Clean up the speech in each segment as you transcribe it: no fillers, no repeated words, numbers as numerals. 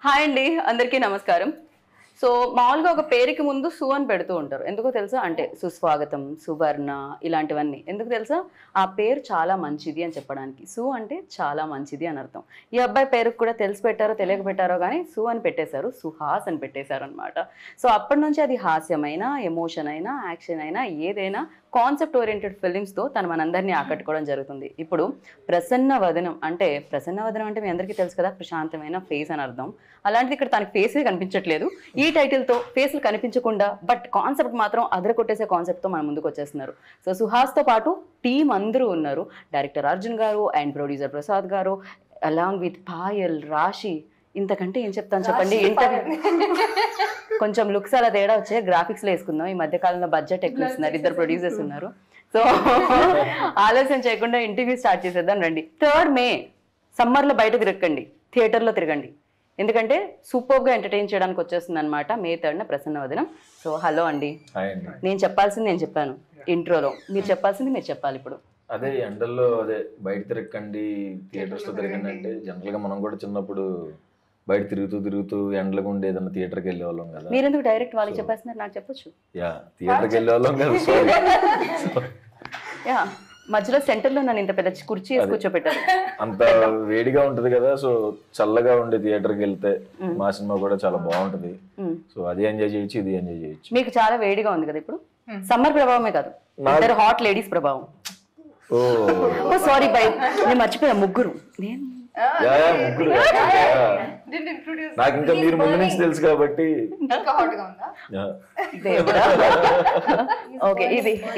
Hi అండి, అందరికీ నమస్కారం. సో మామూలుగా ఒక పేరుకి ముందు సు అని పెడుతూ ఉంటారు. ఎందుకో తెలుసా? అంటే సుస్వాగతం, సువర్ణ ఇలాంటివన్నీ. ఎందుకు తెలుసా? ఆ పేరు చాలా మంచిది అని చెప్పడానికి. సు అంటే చాలా మంచిది అని అర్థం. ఈ అబ్బాయి పేరుకు కూడా తెలిసి పెట్టారో తెలియక పెట్టారో కానీ సు అని పెట్టేశారు, సుహాస్ అని పెట్టేశారు అనమాట. సో అప్పటి నుంచి అది హాస్యమైనా, ఎమోషన్ అయినా, యాక్షన్ అయినా, ఏదైనా కాన్సెప్ట్ ఓరియంటెడ్ ఫిలిమ్స్తో తను మనందరినీ ఆకట్టుకోవడం జరుగుతుంది. ఇప్పుడు ప్రసన్న వదనం అంటే మీ అందరికీ తెలుసు కదా, ప్రశాంతమైన ఫేస్ అని అర్థం. అలాంటిది ఇక్కడ తనకి ఫేసే కనిపించట్లేదు. ఈ టైటిల్తో ఫేస్లు కనిపించకుండా బట్ కాన్సెప్ట్ మాత్రం అదరకొట్టేసే కాన్సెప్ట్తో మన ముందుకు వచ్చేస్తున్నారు. సో సుహాస్తో పాటు టీం అందరూ ఉన్నారు. డైరెక్టర్ అర్జున్ గారు అండ్ ప్రొడ్యూసర్ ప్రసాద్ గారు అలాంగ్ విత్ పాయల్, రాశి. ఇంతకంటే ఏం చెప్తాను చెప్పండి. ఇంటర్వ్యూ కొంచెం లుక్స్ అలా తేడా వచ్చే గ్రాఫిక్స్లో వేసుకుందాం. ఈ మధ్యకాలంలో బడ్జెట్ ఎక్కువ ఇస్తున్నారు, ఇద్దరు ప్రొడ్యూసర్స్ ఉన్నారు. సో ఆలస్యం చేయకుండా ఇంటర్వ్యూ స్టార్ట్ చేసేద్దాం రండి. 3rd May సమ్మర్లో బయట తిరగండి, థియేటర్లో తిరగండి. ఎందుకంటే సూపర్గా ఎంటర్టైన్ చేయడానికి వచ్చేస్తుంది అనమాట May 3rd ప్రసన్న వదనం. సో హలో అండి. నేను చెప్పాల్సింది నేను చెప్పాను ఇంట్రోలో, మీరు చెప్పాల్సింది మీరు చెప్పాలి ఇప్పుడు. అదే ఎండల్లో అదే బయట తిరగండి, థియేటర్స్ లో తిరగండి అంటే జనరల్ గా మనం కూడా చిన్నప్పుడు బయట తిరుగుతూ ఎండలకు ఉండి ఏదన్నా థియేటర్కి వెళ్ళే వాళ్ళం కదా. మీరు ఎందుకు డైరెక్ట్ వాళ్ళకి చెప్పేస్తున్నారు? నాకు చెప్పొచ్చు. యా, థియేటర్కి వెళ్ళే వాళ్ళం కదా. యా, మధ్యలో సెంటర్లో నన్ను ఇంత పెద్ద కుర్చీ వేసి కూర్చోబెట్టారు. అంత వేడిగా ఉంటది కదా, సో చల్లగా ఉండే థియేటర్కి వెళ్తే మా సినిమా కూడా చాలా బాగుంటది. సో అది ఎంజాయ్ చేయొచ్చు, ఇది ఎంజాయ్ చేయొచ్చు. మీకు చాలా వేడిగా ఉంది కదా ఇప్పుడు. సమ్మర్ ప్రభావమే కాదు, ఇద్దరు హాట్ లేడీస్ ప్రభావం. ఓ సారీ బై, నేను మర్చిపోయా. ముగ్గురు ముగ్గురు. నాకు ఇంకా మీరు ముందు నుంచి తెలుసు కాబట్టి. ఓకే,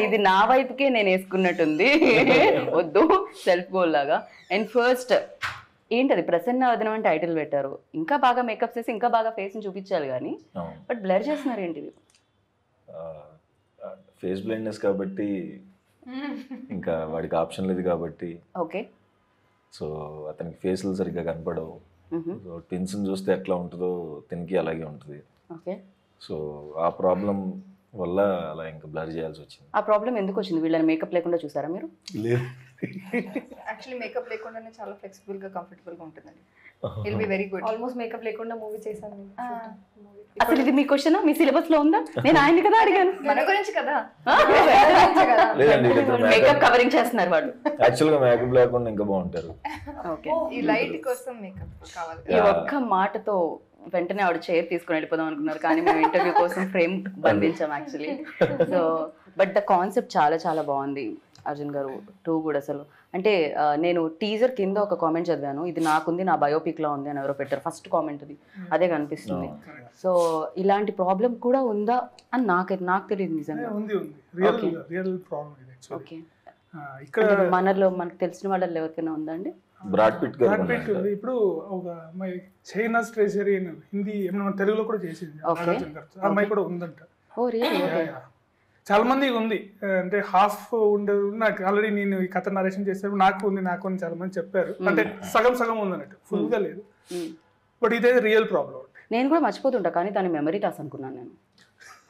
ఇది నా వైపుకే నేను వేసుకున్నట్టుంది, వద్దు సెల్ఫ్ గోల్ లాగా. అండ్ ఫస్ట్ ఏంటది ప్రసన్న వదనం అని టైటిల్ పెట్టారు. ఇంకా బాగా మేకప్ చేసి ఇంకా బాగా ఫేస్ ని చూపించాలి కానీ బట్ బ్లర్ చేస్తున్నారు ఏంటిది? ఫేస్ బ్లైండ్నెస్ కాబట్టి ఇంకా వాడికి ఆప్షన్ లేదు కాబట్టి. ఓకే, సో అతనికి ఫేస్లు సరిగ్గా కనపడవు. సో ట్విన్స్ చూస్తే ఎట్లా ఉంటుందో తినికి అలాగే ఉంటుంది. ఓకే, సో ఆ ప్రాబ్లం వల్ల అలా ఇంకా బ్లర్ చేయాల్సి వచ్చింది. ఆ ప్రాబ్లం ఎందుకు వచ్చింది? వీళ్ళని మేకప్ లేకుండా చూసారా మీరు? లేదు, యాక్చువల్లీ మేకప్ లేకుండానే చాలా ఫ్లెక్సిబుల్ గా కంఫర్టబుల్ గా ఉంటుందండి. Will be very good. Almost makeup లేకుండా మూవీ చేశాను. అసలు ఇది మీ క్వశ్చన్ మీ సిలబస్ లో ఉందా? నేను ఆయన్ని కదా అడిగాను. మన గురించి కదా. లేదండి, మేకప్ కవరింగ్ చేస్తున్నారు వాళ్ళు. యాక్చువల్ గా మేకప్ లేకుండా ఇంకా బాగుంటారు. ఓకే, ఈ లైట్ కోసం మేకప్ కావాలి. ఈ ఒక్క మాటతో వెంటనే ఆవిడ చైర్ తీసుకుని వెళ్ళిపోదాం అనుకున్నారు, కానీ మేము ఇంటర్వ్యూ కోసం ఫ్రేమ్ బంధించాం actually. So but the concept చాలా చాలా బాగుంది అర్జున్ గారు. 2 కూడా అసలు అంటే నేను టీజర్ కింద ఒక కామెంట్ చదివాను, ఇది నాకుంది, నా బయోపిక్ లో ఉంది అని ఎవరో పెట్టారు. ఫస్ట్ కామెంట్ అది, అదే కనిపిస్తుంది. సో ఇలాంటి ప్రాబ్లం కూడా ఉందా అని నాకు తెలియదు నిజంగా. ఓకే, మనలో మనకు తెలిసిన వాళ్ళలో ఎవరికైనా ఉందా అండి? బ్రాడ్ పిట్ ఇప్పుడు ఒక అమ్మాయి చైనా ట్రెజరీ హిందీ తెలుగులో కూడా చేసింది, అమ్మాయి కూడా ఉందంట. ఓ రియల్లీ? చాలా మందికి ఉంది, అంటే హాఫ్ ఉండదు. నాకు ఆల్రెడీ నేను ఈ కథ నరేషన్ చేసేప్పుడు నాకు ఉంది అని చాలా మంది చెప్పారు. అంటే సగం ఉంది అన్నట్టు, ఫుల్ గా లేదు. బట్ ఇదే రియల్ ప్రాబ్లం. నేను కూడా మర్చిపోతుంటా, కానీ తను మెమరీ లాస్ అనుకున్నాను నేను.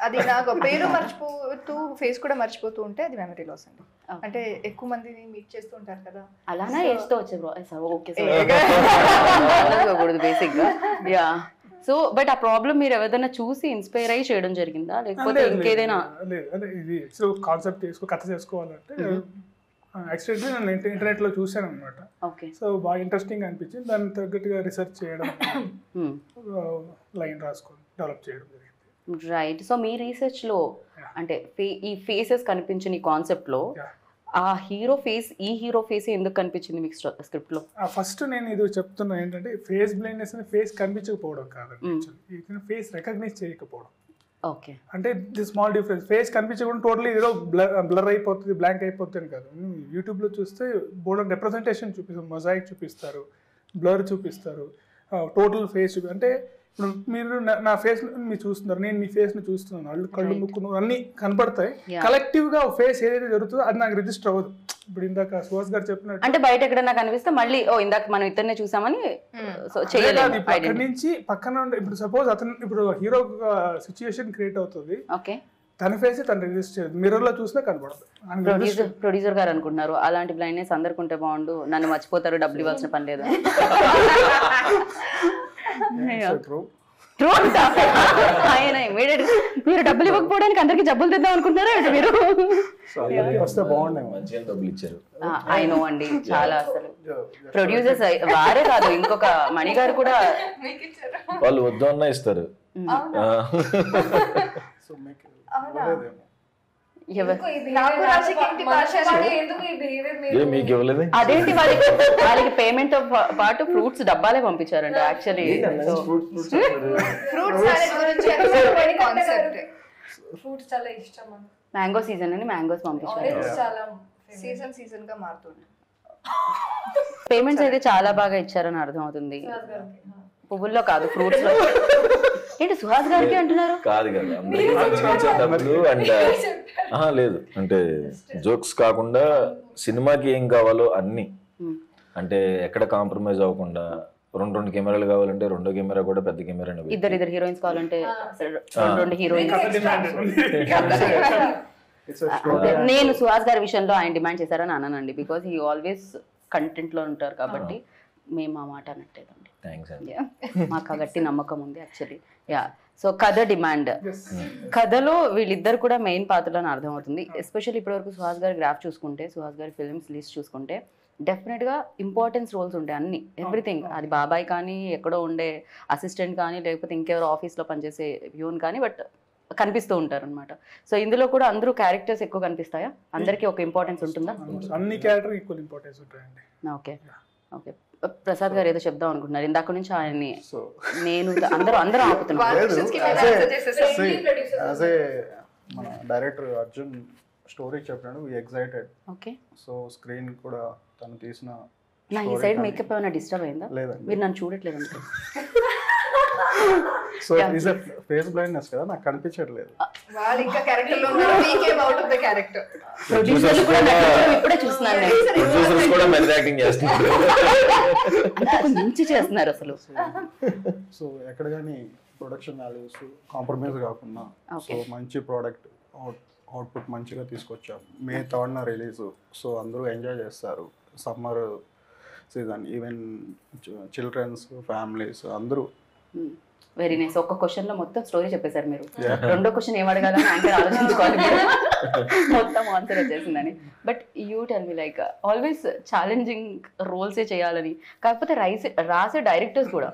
అది నాకు పేరు మర్చిపోతూ ఫేస్ కూడా మర్చిపోతూ ఉంటే అది మెమరీ లాస్ అండి. అంటే ఎక్కువ మందిని మీట్ చేస్తూ ఉంటారు కదా, అలానే ఏజ్తో వచ్చే ఓకే బేసిక్ గా. యా, సో బట్ ఆ ప్రాబ్లం మీరు ఎవరైనా చూసి ఇన్స్పైర్ అయ్యి చేయడం జరిగిందా, లేకపోతే ఇంకేదైనా? ఇది కాన్సెప్ట్ కథ చేసుకోవాలంటే యాక్చువల్లీ నేను ఇంటర్నెట్ లో చూసాను అనమాట. సో బాగా ఇంట్రెస్టింగ్ అనిపించింది, దానికి తగ్గట్టుగా రీసెర్చ్ చేయడం, లైన్ రాసుకొని డెవలప్ చేయడం జరిగింది. రైట్. సో మీ రీసెర్చ్ లో అంటే ఈ ఫేసెస్ కనిపించిన ఈ కాన్సెప్ట్ లో ఆ హీరో ఫేస్, ఈ హీరో ఫేస్ ఎందుకు కనిపించింది మీకు స్క్రిప్ట్ లో? ఫస్ట్ నేను ఇది చెప్తున్నా ఏంటంటే ఫేస్ బ్లైండ్నెస్ అని ఫేస్ కనిపించకపోవడం కాదండి, ఫేస్ రికగ్నైజ్ చేయకపోవడం. ఓకే, అంటే ది స్మాల్ డిఫరెన్స్. ఫేస్ కనిపించకుండా టోటలీ ఏదో బ్లర్ అయిపోతుంది, బ్లాంక్ అయిపోతుంది కాదు. యూట్యూబ్ లో చూస్తే బోల్డ్ రిప్రజెంటేషన్ చూపిస్తారు, మొజాయిక్ చూపిస్తారు, బ్లర్ చూపిస్తారు, టోటల్ ఫేస్ అంటే ఇప్పుడు మీరు నా ఫేస్ మీరు చూస్తున్నారు, నేను మీ ఫేస్ ని చూస్తున్నాను, కళ్ళు ముక్కు అన్ని కనపడతాయి. కలెక్టివ్ గా ఫేస్ ఏదైతే జరుగుతుందో అది నాకు రిజిస్టర్ అవ్వదు. ఇప్పుడు ఇందాక సుహాస్ గారు చెప్పినట్టు అంటే బయట ఎక్కడన్నా కనిపిస్తే మళ్ళీ ఇందాక మనం ఇద్దరినే చూసామని అక్కడి నుంచి పక్కన ఇప్పుడు సపోజ్ అతను ఇప్పుడు హీరో సిచ్యుయేషన్ క్రియేట్ అవుతుంది, తన ఫేస్ తను రిజిస్టర్ చేయదు, మిర్రర్ లో చూసినా కనపడదు. ప్రొడ్యూసర్ గారు అనుకుంటున్నారు అలాంటి బ్లైండ్నెస్ అందరికి ఉంటే బాగుండు, నన్ను మర్చిపోతారు, డబ్బులు ఇవ్వాల్సిన పని లేదు. ట్రూ ట్రూ ఆయన immediate మీరు డబ్బులు ఇవ్వకపోవడానికి అందరికి జబ్బులు తెద్దాం అనుకుంటున్నారా అంటే మీరు సో అందరికీ వస్తే బాగుండేమో. మంచిగా డబ్బులు ఇచ్చారు. ఐ నో అండి చాలా అసలు ప్రొడ్యూసర్స్ వారే కాదు ఇంకొక మణి గారు కూడా మీకు ఇచ్చారా? వాళ్ళు వద్దు అన్నా ఇస్తారు. సో మీకు అవునా? ఇవ్వలేదేమో. నాకు రాశికి ఏంటి భాష? మీకు ఇవ్వలేదు. అదేంటి వాళ్ళకి పేమెంట్ తో పాటు ఫ్రూట్స్ డబ్బాలే పంపించారంట యాక్చువల్లీ. ఫ్రూట్ సాలెడ్ గురించి కాన్సెప్ట్. ఫ్రూట్స్ చాలా ఇష్టం అని. మ్యాంగో సీజన్ అని మ్యాంగోస్ పంపించారు. ఆరెంజ్ చాలా సీజన్ గా మారుతుంది. పేమెంట్స్ అయితే చాలా బాగా ఇచ్చారని అర్థం అవుతుంది. పువ్వుల్లో కాదు ఫ్రూట్స్ లో. ఏంటి సుహాస్ గారికి అంటున్నారు? కాదు కదా, అందరికీ మంచిగా ఇచ్చారు డబ్బులు. అండ్ లేదు అంటే జోక్స్ కాకుండా సినిమాకి ఏం కావాలో అన్ని, అంటే ఎక్కడ కాంప్రమైజ్ అవ్వకుండా. రెండు కెమెరాలు కావాలంటే రెండో కెమెరా కూడా పెద్ద కెమెరా. ఇద్దరు హీరోయిన్స్ కావాలంటే రెండు హీరోయిన్స్. It's a story. నేను సుహాస్ గారి విషయంలో ఆయన డిమాండ్ చేశారని అన్నానండి. బికాస్ హీ ఆల్వేస్ కంటెంట్ లో ఉంటారు కాబట్టి మేము ఆ మాట అనట్లేదండి. థ్యాంక్స్ అండి. మాకు ఆ గట్టి నమ్మకం ఉంది యాక్చువల్లీ. యా సో కథ డిమాండ్, కథలో వీళ్ళిద్దరు కూడా మెయిన్ పాత్రలను అర్థమవుతుంది. ఎస్పెషల్లీ ఇప్పటివరకు సుహాస్ గారి గ్రాఫ్ చూసుకుంటే, సుహాస్ గారి ఫిల్మ్స్ లిస్ట్ చూసుకుంటే డెఫినెట్గా ఇంపార్టెన్స్ రోల్స్ ఉంటాయి అన్ని, ఎవ్రీథింగ్. అది బాబాయ్ కానీ, ఎక్కడో ఉండే అసిస్టెంట్ కానీ, లేకపోతే ఇంకెవరో ఆఫీస్లో పనిచేసే ప్యూన్ కానీ, బట్ కనిపిస్తూ ఉంటారు అనమాట. సో ఇందులో కూడా అందరూ క్యారెక్టర్స్ ఎక్కువ కనిపిస్తాయా? అందరికీ ఒక ఇంపార్టెన్స్ ఉంటుందా? అన్ని క్యారెక్టర్ ఈక్వల్ ఇంపార్టెన్స్ ఉంటాయండి. Okay okay. ప్రసాద్ గారు ఏదో చెప్దాం అనుకుంటున్నారు ఇందాక నుంచి ఆయన్ని. సో నేను అందరూ ఆపుతున్నారు. యాజ్ ఏ మన డైరెక్టర్ అర్జున్ స్టోరీ చెప్పినాడు, వి ఎక్సైటెడ్. ఓకే. సో స్క్రీన్ కూడా తను తీసిన నా ఈ సైడ్ మేకప్ ఏమైనా డిస్టర్బ్ అయిందా? లేదండి. మీరు నన్ను చూడట్లేదు అంటే. So is a face blindness కదా, నాకు కనిపించట్లేదు. వాళ్ళు ఇంకా క్యారెక్టర్ లో ఉన్నారు, we came out of the character. ప్రొడ్యూసర్లు కూడా నటించడం ఇప్పుడే చూస్తున్నాను నేను. ప్రొడ్యూసర్స్ కూడా మెథడ్ యాక్టింగ్ చేస్తున్నారు. సో మించి చేస్తున్నారు అసలు. సో ఎక్కడ కానీ ప్రొడక్షన్ వాల్యూస్ కాంప్రమైజ్ కాకుండా సో మంచి ప్రోడక్ట్ అవుట్పుట్ మంచిగా తీసుకొచ్చాం. May 3rd release. సో అందరూ ఎంజాయ్ చేస్తారు summer season. Even childrens, families అందరూ. Very nice. ఒక్క క్వశ్చన్ లో మొత్తం స్టోరీ చెప్పేశారు మీరు. రెండో క్వశ్చన్ ఏం అడగాలని యాంకర్ ఆలోచించుకోవాలి మీరు. మొత్తం ఆన్సర్ వచ్చేసిందని. But you tell me like always challenging రోల్సే చేయాలని, కాకపోతే రాసే డైరెక్టర్స్ కూడా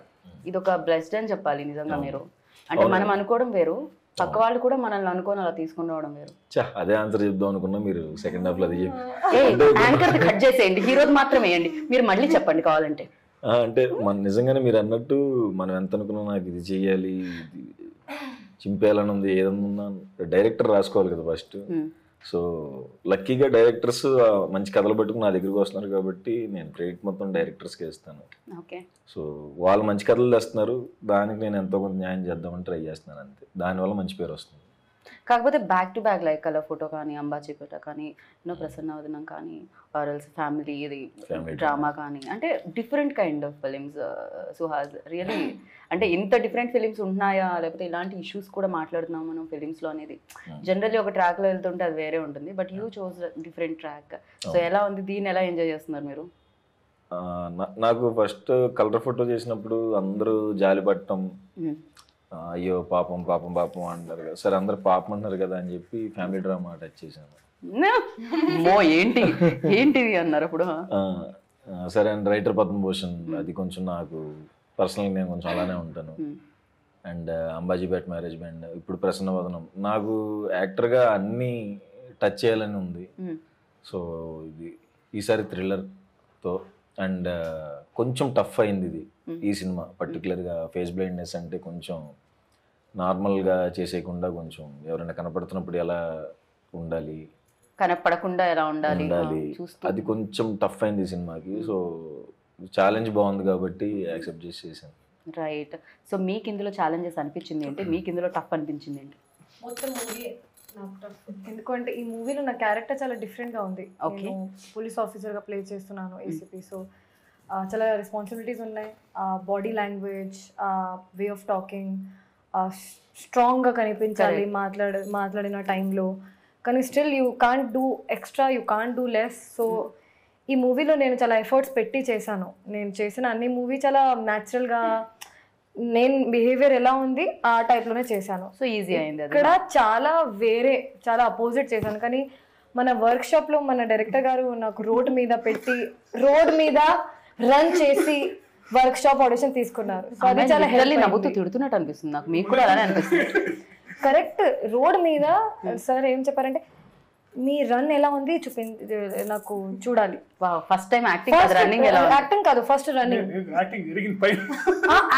ఇది ఒక బ్లెస్డ్ అని చెప్పాలి నిజంగా మీరు. అంటే మనం అనుకోవడం వేరు, పక్క వాళ్ళు కూడా మనల్ని అనుకోని అలా తీసుకుని రావడం వేరు. అదే ఆన్సర్ చెప్దాం అనుకున్నా, మీరు సెకండ్ హాఫ్ లో అది చెప్పి యాంకర్ కట్ చేసేయండి, హీరోది మాత్రం వేయండి. మీరు మళ్ళీ చెప్పండి కావాలంటే. అంటే మన నిజంగానే మీరు అన్నట్టు మనం ఎంత అనుకున్నా నాకు ఇది చెయ్యాలి, ఇది చింపేయాలని ఉంది, ఏదన్నా డైరెక్టర్ రాసుకోవాలి కదా ఫస్ట్. సో లక్కీగా డైరెక్టర్స్ మంచి కథలు పట్టుకుని నా దగ్గరికి వస్తున్నారు కాబట్టి నేను క్రెడిట్ మొత్తం డైరెక్టర్స్కి ఇస్తాను. ఓకే. సో వాళ్ళు మంచి కథలు తెస్తున్నారు, దానికి నేను ఎంతో కొంత న్యాయం చేద్దామని ట్రై చేస్తున్నాను అంతే. దానివల్ల మంచి పేరు వస్తుంది. కాకపోతే back to back like colour photo కానీ, అంబాజీపేట కానీ, ప్రసన్నవదనం కానీ, ఆర్ఎల్స్ ఫ్యామిలీ ఇది డ్రామా కానీ, అంటే different kind of films Suhas. Really అంటే ఇంత డిఫరెంట్ ఫిలిమ్స్ ఉన్నాయా, లేకపోతే ఇలాంటి ఇష్యూస్ కూడా మాట్లాడుతున్నాం మనం ఫిలిమ్స్లో అనేది. జనరల్లీ ఒక ట్రాక్లో వెళ్తుంటే అది వేరే ఉంటుంది, but you chose different track. So ఎలా ఉంది, దీన్ని ఎలా ఎంజాయ్ చేస్తున్నారు మీరు? నాకు ఫస్ట్ కలర్ ఫోటో చేసినప్పుడు అందరూ జాలి పట్టడం, అయ్యో పాపం పాపం పాపం అంటారు కదా, సరే అందరు పాపం అంటున్నారు కదా అని చెప్పి ఫ్యామిలీ డ్రామా టచ్ చేశాను. ఏంటిది అన్నారు అప్పుడు. సరే అండ్ రైటర్ పద్మభూషణ్, అది కొంచెం నాకు పర్సనల్గా నేను కొంచెం అలానే ఉంటాను. అండ్ అంబాజీపేట మ్యారేజ్ బ్యాండ్, ఇప్పుడు ప్రసన్నవదనం. నాకు యాక్టర్గా అన్నీ టచ్ చేయాలని ఉంది. సో ఇది ఈసారి థ్రిల్లర్తో అండ్ కొంచెం టఫ్ అయింది ఇది ఈ సినిమా. పర్టికులర్గా ఫేస్ బ్లైండ్నెస్ అంటే కొంచెం నార్మల్గా చేసేయకుండా కొంచెం ఎవరైనా కనపడుతున్నప్పుడు ఎలా ఉండాలి, కనపడకుండా ఎలా ఉండాలి, అది కొంచెం టఫ్ అయింది ఈ సినిమాకి. సో ఛాలెంజ్ బాగుంది కాబట్టి యాక్సెప్ట్ చేసేసాను. రైట్. సో మీకు ఇందులో ఛాలెంజెస్ అనిపించింది ఏంటి, మీకు ఇందులో టఫ్ అనిపించింది ఏంటి? మొత్తం మూవీ నాకు టఫ్. ఎందుకంటే ఈ మూవీలో నా క్యారెక్టర్ చాలా డిఫరెంట్గా ఉంది. నేను పోలీస్ ఆఫీసర్గా ప్లే చేస్తున్నాను, ఏసీపీ. సో చాలా రెస్పాన్సిబిలిటీస్ ఉన్నాయి. Body language, way of talking స్ట్రాంగ్గా కనిపించాలి మాట్లాడిన టైంలో. కానీ still you can't do extra, you can't do less. So ఈ మూవీలో నేను చాలా ఎఫర్ట్స్ పెట్టి చేశాను. నేను చేసిన అన్ని మూవీ చాలా న్యాచురల్గా నేను బిహేవియర్ ఎలా ఉంది ఆ టైప్లోనే చేశాను. సో ఈజీ అయింది అది. ఇక్కడ చాలా అపోజిట్ చేశాను. కానీ మన వర్క్ షాప్ లో మన డైరెక్టర్ గారు నాకు రోడ్ మీద రన్ చేసి వర్క్ షాప్ ఆడిషన్ తీసుకున్నారు. సో అది చాలా హెల్ప్. నవ్వుతూ తిడుతున్నట్టు అనిపిస్తుంది నాకు, మీకు కూడా అలానే అనిపిస్తుంది. కరెక్ట్, రోడ్ మీద సార్ ఏం చెప్పారంటే మీ రన్ ఎలా ఉంది నాకు చూడాలి. ఫస్ట్ టైం యాక్టింగ్ రన్నింగ్ ఎలా యాక్టింగ్ కాదు, ఫస్ట్ రన్నింగ్. యాక్టింగ్ జరిగింది పైన,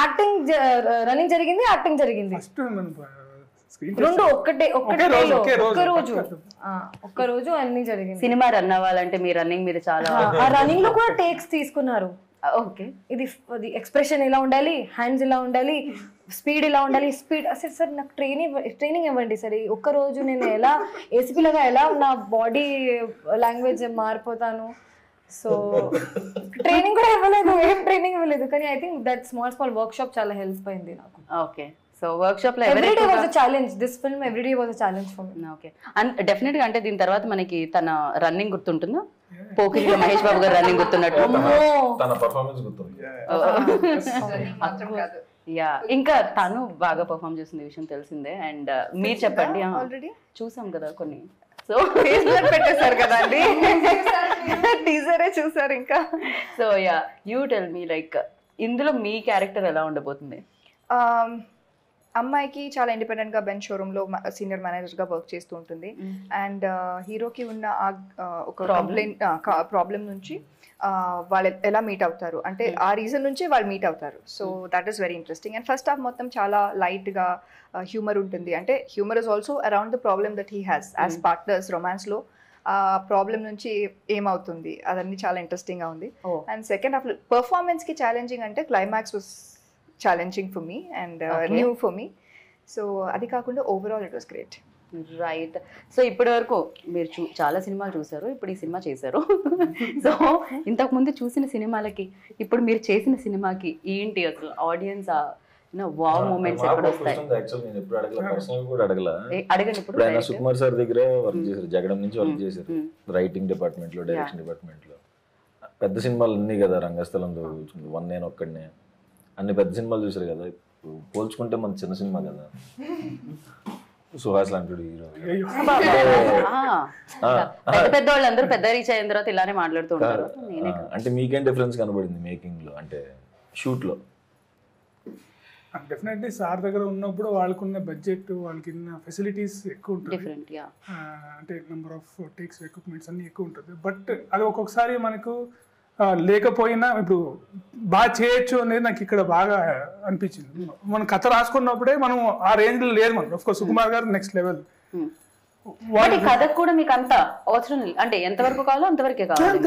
యాక్టింగ్ రన్నింగ్ జరిగింది, యాక్టింగ్ జరిగింది, ఫస్ట్ రెండు ఒక్క రోజు అన్ని జరిగింది. సినిమా రన్ అవ్వాలంటే మీ రన్నింగ్ మీద చాలా, ఆ రన్నింగ్ లో కూడా టేక్స్ తీసుకున్నారు. ఓకే, ఇది ఎక్స్ప్రెషన్ ఎలా ఉండాలి, హ్యాండ్స్ ఎలా ఉండాలి, స్పీడ్ ఎలా ఉండాలి, స్పీడ్ అసలు సార్ నాకు ట్రైనింగ్ ఇవ్వండి సార్. ఒక్క రోజు నేను ఎలా ఏసీపీ లాగా ఎలా నా బాడీ లాంగ్వేజ్ మారిపోతాను. సో ట్రైనింగ్ కూడా ఇవ్వలేదు, ఏం ట్రైనింగ్ ఇవ్వలేదు. కానీ I think that small work shop చాలా హెల్ప్ అయింది నాకు. ఓకే, సో వర్క్ షాప్ లో everyday was a challenge. This film everyday was a challenge for me. Okay, and definite గా అంటే దీని తర్వాత మనకి తన రన్నింగ్ గుర్తుంటుందా? పోకిరిలో మహేష్ బాబు గారు రన్నింగ్ గుర్తున్నట్టు తన పర్ఫార్మెన్స్ గుర్తుంది. యా, ఇంకా తను బాగా పర్ఫామ్ చేసిన విషయం తెలిసిందే. అండ్ మీరు చెప్పండి, ఆల్రెడీ చూసాం కదా కొన్ని, సో పెట్టేశారు కదా అండి, టీజరే చూసారు ఇంకా. So yeah, you tell me like ఇందులో మీ క్యారెక్టర్ ఎలా ఉండబోతుంది? అమ్మాయికి చాలా ఇండిపెండెంట్గా బెంచ్ షోరూంలో సీనియర్ మేనేజర్గా వర్క్ చేస్తూ ఉంటుంది. అండ్ హీరోకి ఉన్న ఒక ప్రాబ్లం నుంచి వాళ్ళు ఎలా మీట్ అవుతారు అంటే ఆ రీజన్ నుంచి వాళ్ళు మీట్ అవుతారు. So that is very interesting. And first half మొత్తం చాలా లైట్గా హ్యూమర్ ఉంటుంది. అంటే humour is also around the problem that he has as partners రొమాన్స్లో. ఆ ప్రాబ్లం నుంచి ఏమవుతుంది అదన్నీ చాలా ఇంట్రెస్టింగ్గా ఉంది. అండ్ సెకండ్ హాఫ్ పర్ఫార్మెన్స్కి ఛాలెంజింగ్ అంటే climax was challenging for me and new for me. So అది కాకుండా overall it was great. Right, so ఇప్పటి వరకు మీరు చాలా సినిమాలు చూసారు, ఇప్పుడు ఈ సినిమా చేశారు. సో ఇంతకు ముందు చూసిన సినిమాలకి ఇప్పుడు మీరు చేసిన సినిమాకి ఏంటి అసలు ఆడియన్స్ వావ్ మూమెంట్స్ ఎక్కడ వస్తాయి? అడగండి. ఇప్పుడు సుకుమార్ సార్ దగ్గర వర్క్ చేశారు, జగడం నుంచి వర్క్ చేశారు, రైటింగ్ డిపార్ట్మెంట్ లో, డైరెక్షన్ డిపార్ట్మెంట్ లో. పెద్ద సినిమాలు అన్నీ కదా, రంగస్థలంతో వన్ నేను ఒక్కడినే, అన్ని పెద్ద సినిమాలు చూసారు కదా. పోల్చుకుంటే మన చిన్న సినిమా కదా, సుహాస్ లాంటి హీరో. పెద్ద వాళ్ళందరూ పెద్ద రీచ్ అయిన తర్వాత ఇలానే మాట్లాడుతూ ఉంటారు. అంటే మీకేం డిఫరెన్స్ కనబడింది మేకింగ్ లో, అంటే షూట్ లో? డెఫినెట్లీ సార్ దగ్గర ఉన్నప్పుడు వాళ్ళకున్న బడ్జెట్, వాళ్ళకి ఫెసిలిటీస్ ఎక్కువ ఉంటుంది. అంటే నెంబర్ ఆఫ్ టేక్స్, ఎక్విప్మెంట్స్ అన్ని ఎక్కువ ఉంటుంది. బట్ అది ఒక్కొక్కసారి మనకు లేకపోయినా ఇప్పుడు బాగా చేయొచ్చు అనేది నాకు ఇక్కడ బాగా అనిపించింది. మనం కథ రాసుకున్నప్పుడే మనం ఆ రేంజ్ లో లేదు. మనం ఆఫ్ కోర్స్ సుకుమార్ గారు నెక్స్ట్ లెవెల్. కథకు కూడా మీకు అంత అవసరం అంటే ఎంతవరకు కావాలో అంతవరకే కావాలి.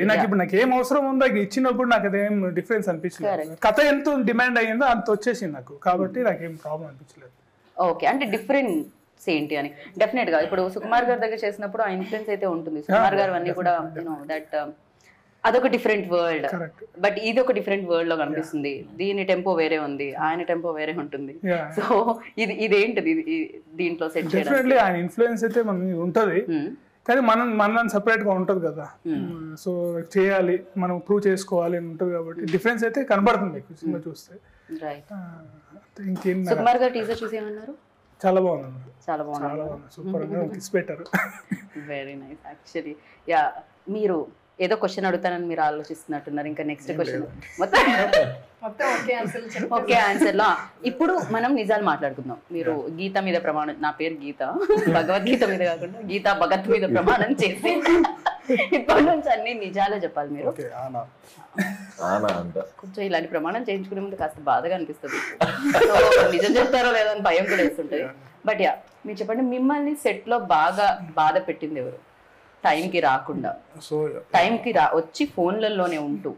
నాకు ఇప్పుడు నాకు ఏం అవసరం ఉందో ఇచ్చినప్పుడు నాకు అదేం డిఫరెన్స్ అనిపించలేదు. కథ ఎంత డిమాండ్ అయ్యిందో అంత వచ్చేసింది నాకు, కాబట్టి నాకేం ప్రాబ్లం అనిపించలేదు. ఓకే, అంటే డిఫరెన్స్ ఏంటి అని డెఫినెట్ గా ఇప్పుడు సుకుమార్ గారి దగ్గర చేసినప్పుడు ఆ ఇన్ఫ్లుయెన్స్ అయితే ఉంటుంది. సుకుమార్ గారు అన్ని కూడా దట్ అదొక డిఫరెంట్ వరల్డ్, బట్ ఇది ఒక డిఫరెంట్ వరల్డ్ లో కనిపిస్తుంది. దీని టెంపో వేరే ఉంది, ఆయన టెంపో వేరే ఉంటుంది. సో ఇదేంటిది దీంట్లో సెట్ చేయడం? ఆయన ఇన్ఫ్లుయెన్స్ అయితే మనకి ఉంటది, కానీ మనం సెపరేట్ గా ఉంటది కదా. సో చేయాలి, మనం ప్రూవ్ చేసుకోవాలి అని ఉంటది, కాబట్టి డిఫరెన్స్ అయితే కనబడుతుంది సినిమా చూస్తే. ఇంకేం సుకుమార్ గారు టీజర్ చూసి ఏమన్నారు? చాలా బాగుంది, చాలా బాగుంది, సూపర్ గా కిస్ పెట్టారు. Very nice. యాక్చువల్లీ యా, మీరు ఏదో క్వశ్చన్ అడుగుతానని మీరు ఆలోచిస్తున్నట్టున్నారు. ఇంకా నెక్స్ట్ క్వశ్చన్ ఓకే ఆన్సర్ లో ఇప్పుడు మనం నిజాలు మాట్లాడుకుందాం. మీరు గీత మీద ప్రమాణం, నా పేరు గీత, భగవద్గీత మీద కాకుండా గీతా భగత్ మీద ప్రమాణం చేసి ఇప్పటి నుంచి అన్ని నిజాలే చెప్పాలి మీరు. కొంచెం ఇలాంటి ప్రమాణం చేయించుకునే ముందు కాస్త బాధగా అనిపిస్తుంది, నిజం చెప్తారో లేదో అని భయం కూడా వేస్తుంటది. బట్ యా, మీరు చెప్పండి, మిమ్మల్ని సెట్ లో బాగా బాధ పెట్టింది ఎవరు? టైంకి రాకుండా, టైంకి వచ్చి ఫోన్లలోనే ఉంటూ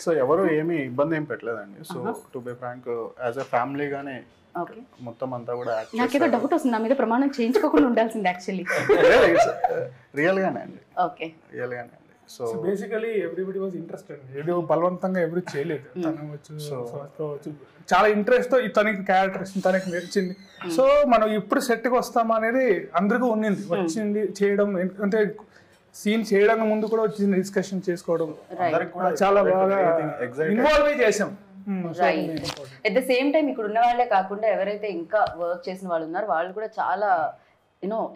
సో ఎవరు ఏమి ఇబ్బంది ఏం పెట్టలేదండి. So to be frank, as a family గానే మొత్తం అంతా కూడా నాకేదో డౌట్ వస్తుంది, నా మీద ప్రమాణం చేయించుకోకుండా ఉండాల్సింది యాక్చువల్లీ. రియల్ గానే అండి, ఓకే రియల్ గానే అండి. So basically everybody was interested. ఏదో బలవంతంగా ఎవరు చేయలేదు. తను వచ్చు చాలా ఇంట్రెస్ట్ తో తనకి క్యారెక్టర్ తనకి నచ్చింది. సో మనం ఇప్పుడు సెట్కి వస్తామా అనేది అందరికీ ఉన్నింది, వచ్చింది చేయడం. అంటే సీన్ చేయడానికి ముందు కూడా వచ్చింది డిస్కషన్ చేసుకోవడం, చాలా బాగా ఇన్వాల్వ్ చేసాం. ఎట్ ద సేమ్ టైం ఇక్కడ ఉన్న వాళ్ళే కాకుండా ఎవరైతే ఇంకా వర్క్ చేసిన వాళ్ళు ఉన్నారో వాళ్ళు కూడా చాలా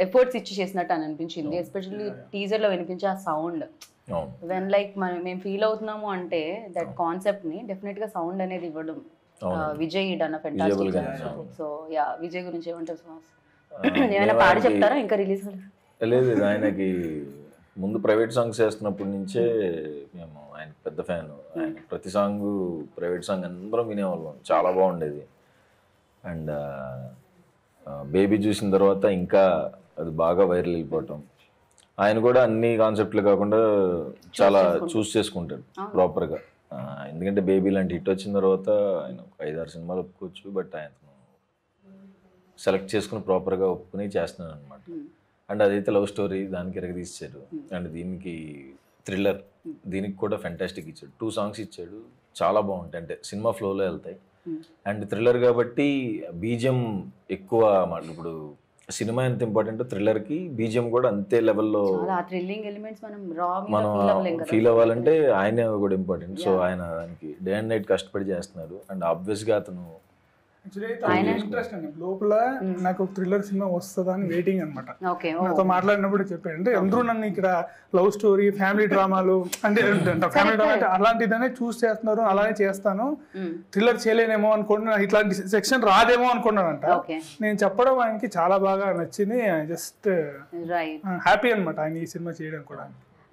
ఎఫర్ట్స్ ఇచ్చి చేసినట్టు అని అనిపించింది. ఎస్పెషల్లీ టీజర్ లో వినిపించే ఆ సౌండ్, వెన్ లైక్ మేము ఫీల్ అవుతున్నాము అంటే దట్ కాన్సెప్ట్ ని డెఫినెట్ గా సౌండ్ అనేది ఇవ్వడం Vijay done a fantastic job. So yeah, Vijay గురించి ఏమంటారు సుహాస్? ఏమైనా పాడి చెప్తారా ఇంకా రిలీజ్? లేదు, ఆయనకి ముందు ప్రైవేట్ సాంగ్స్ చేస్తున్నప్పటి నుంచే మేము ఆయన పెద్ద ఫ్యాన్. ఆయన ప్రతి సాంగ్ ప్రైవేట్ సాంగ్ అందరం వినేవాళ్ళం, చాలా బాగుండేది. అండ్ బేబీ చూసిన తర్వాత ఇంకా అది బాగా వైరల్ అయిపోవటం. ఆయన కూడా అన్ని కాన్సెప్ట్లు కాకుండా చాలా చూస్ చేసుకుంటాడు ప్రాపర్గా. ఎందుకంటే బేబీ లాంటి హిట్ వచ్చిన తర్వాత ఆయన 5-6 సినిమాలు ఒప్పుకోవచ్చు, బట్ ఆయన సెలెక్ట్ చేసుకుని ప్రాపర్గా ఒప్పుకుని చేస్తున్నాను అనమాట. అండ్ అదైతే లవ్ స్టోరీ, దానికి ఎరగదీశాడు. అండ్ దీనికి థ్రిల్లర్, దీనికి కూడా ఫెంటాస్టిక్ ఇచ్చాడు. 2 సాంగ్స్ ఇచ్చాడు, చాలా బాగుంటాయి, అంటే సినిమా ఫ్లోలో వెళ్తాయి. అండ్ థ్రిల్లర్ కాబట్టి బీజిఎం ఎక్కువ మాట. ఇప్పుడు సినిమా ఎంత ఇంపార్టెంట్, థ్రిల్లర్కి బీజిఎం కూడా అంతే లెవెల్లో మనం ఫీల్ అవ్వాలంటే ఆయనే కూడా ఇంపార్టెంట్. సో ఆయన దానికి డే అండ్ నైట్ కష్టపడి చేస్తున్నారు. అండ్ ఆబ్వియస్గా అతను ఇంట్రెస్ట్ అండి లోపల, నాకు ఒక థ్రిల్లర్ సినిమా వస్తుందా అని వెయిటింగ్ అనమాట. నాతో మాట్లాడినప్పుడు చెప్పాడు, అంటే అందరూ నన్ను ఇక్కడ లవ్ స్టోరీ, ఫ్యామిలీ డ్రామాలు అంటే ఫ్యామిలీ డ్రామా అంటే అలాంటిదనే చూస్ చేస్తున్నారు, అలానే చేస్తాను, థ్రిల్లర్ చేయలేనేమో అనుకున్నాను, ఇట్లాంటి సెక్షన్ రాదేమో అనుకున్నానంట. నేను చెప్పడం ఆయనకి చాలా బాగా నచ్చింది. జస్ట్ హ్యాపీ అనమాట ఆయన ఈ సినిమా చేయడం కూడా.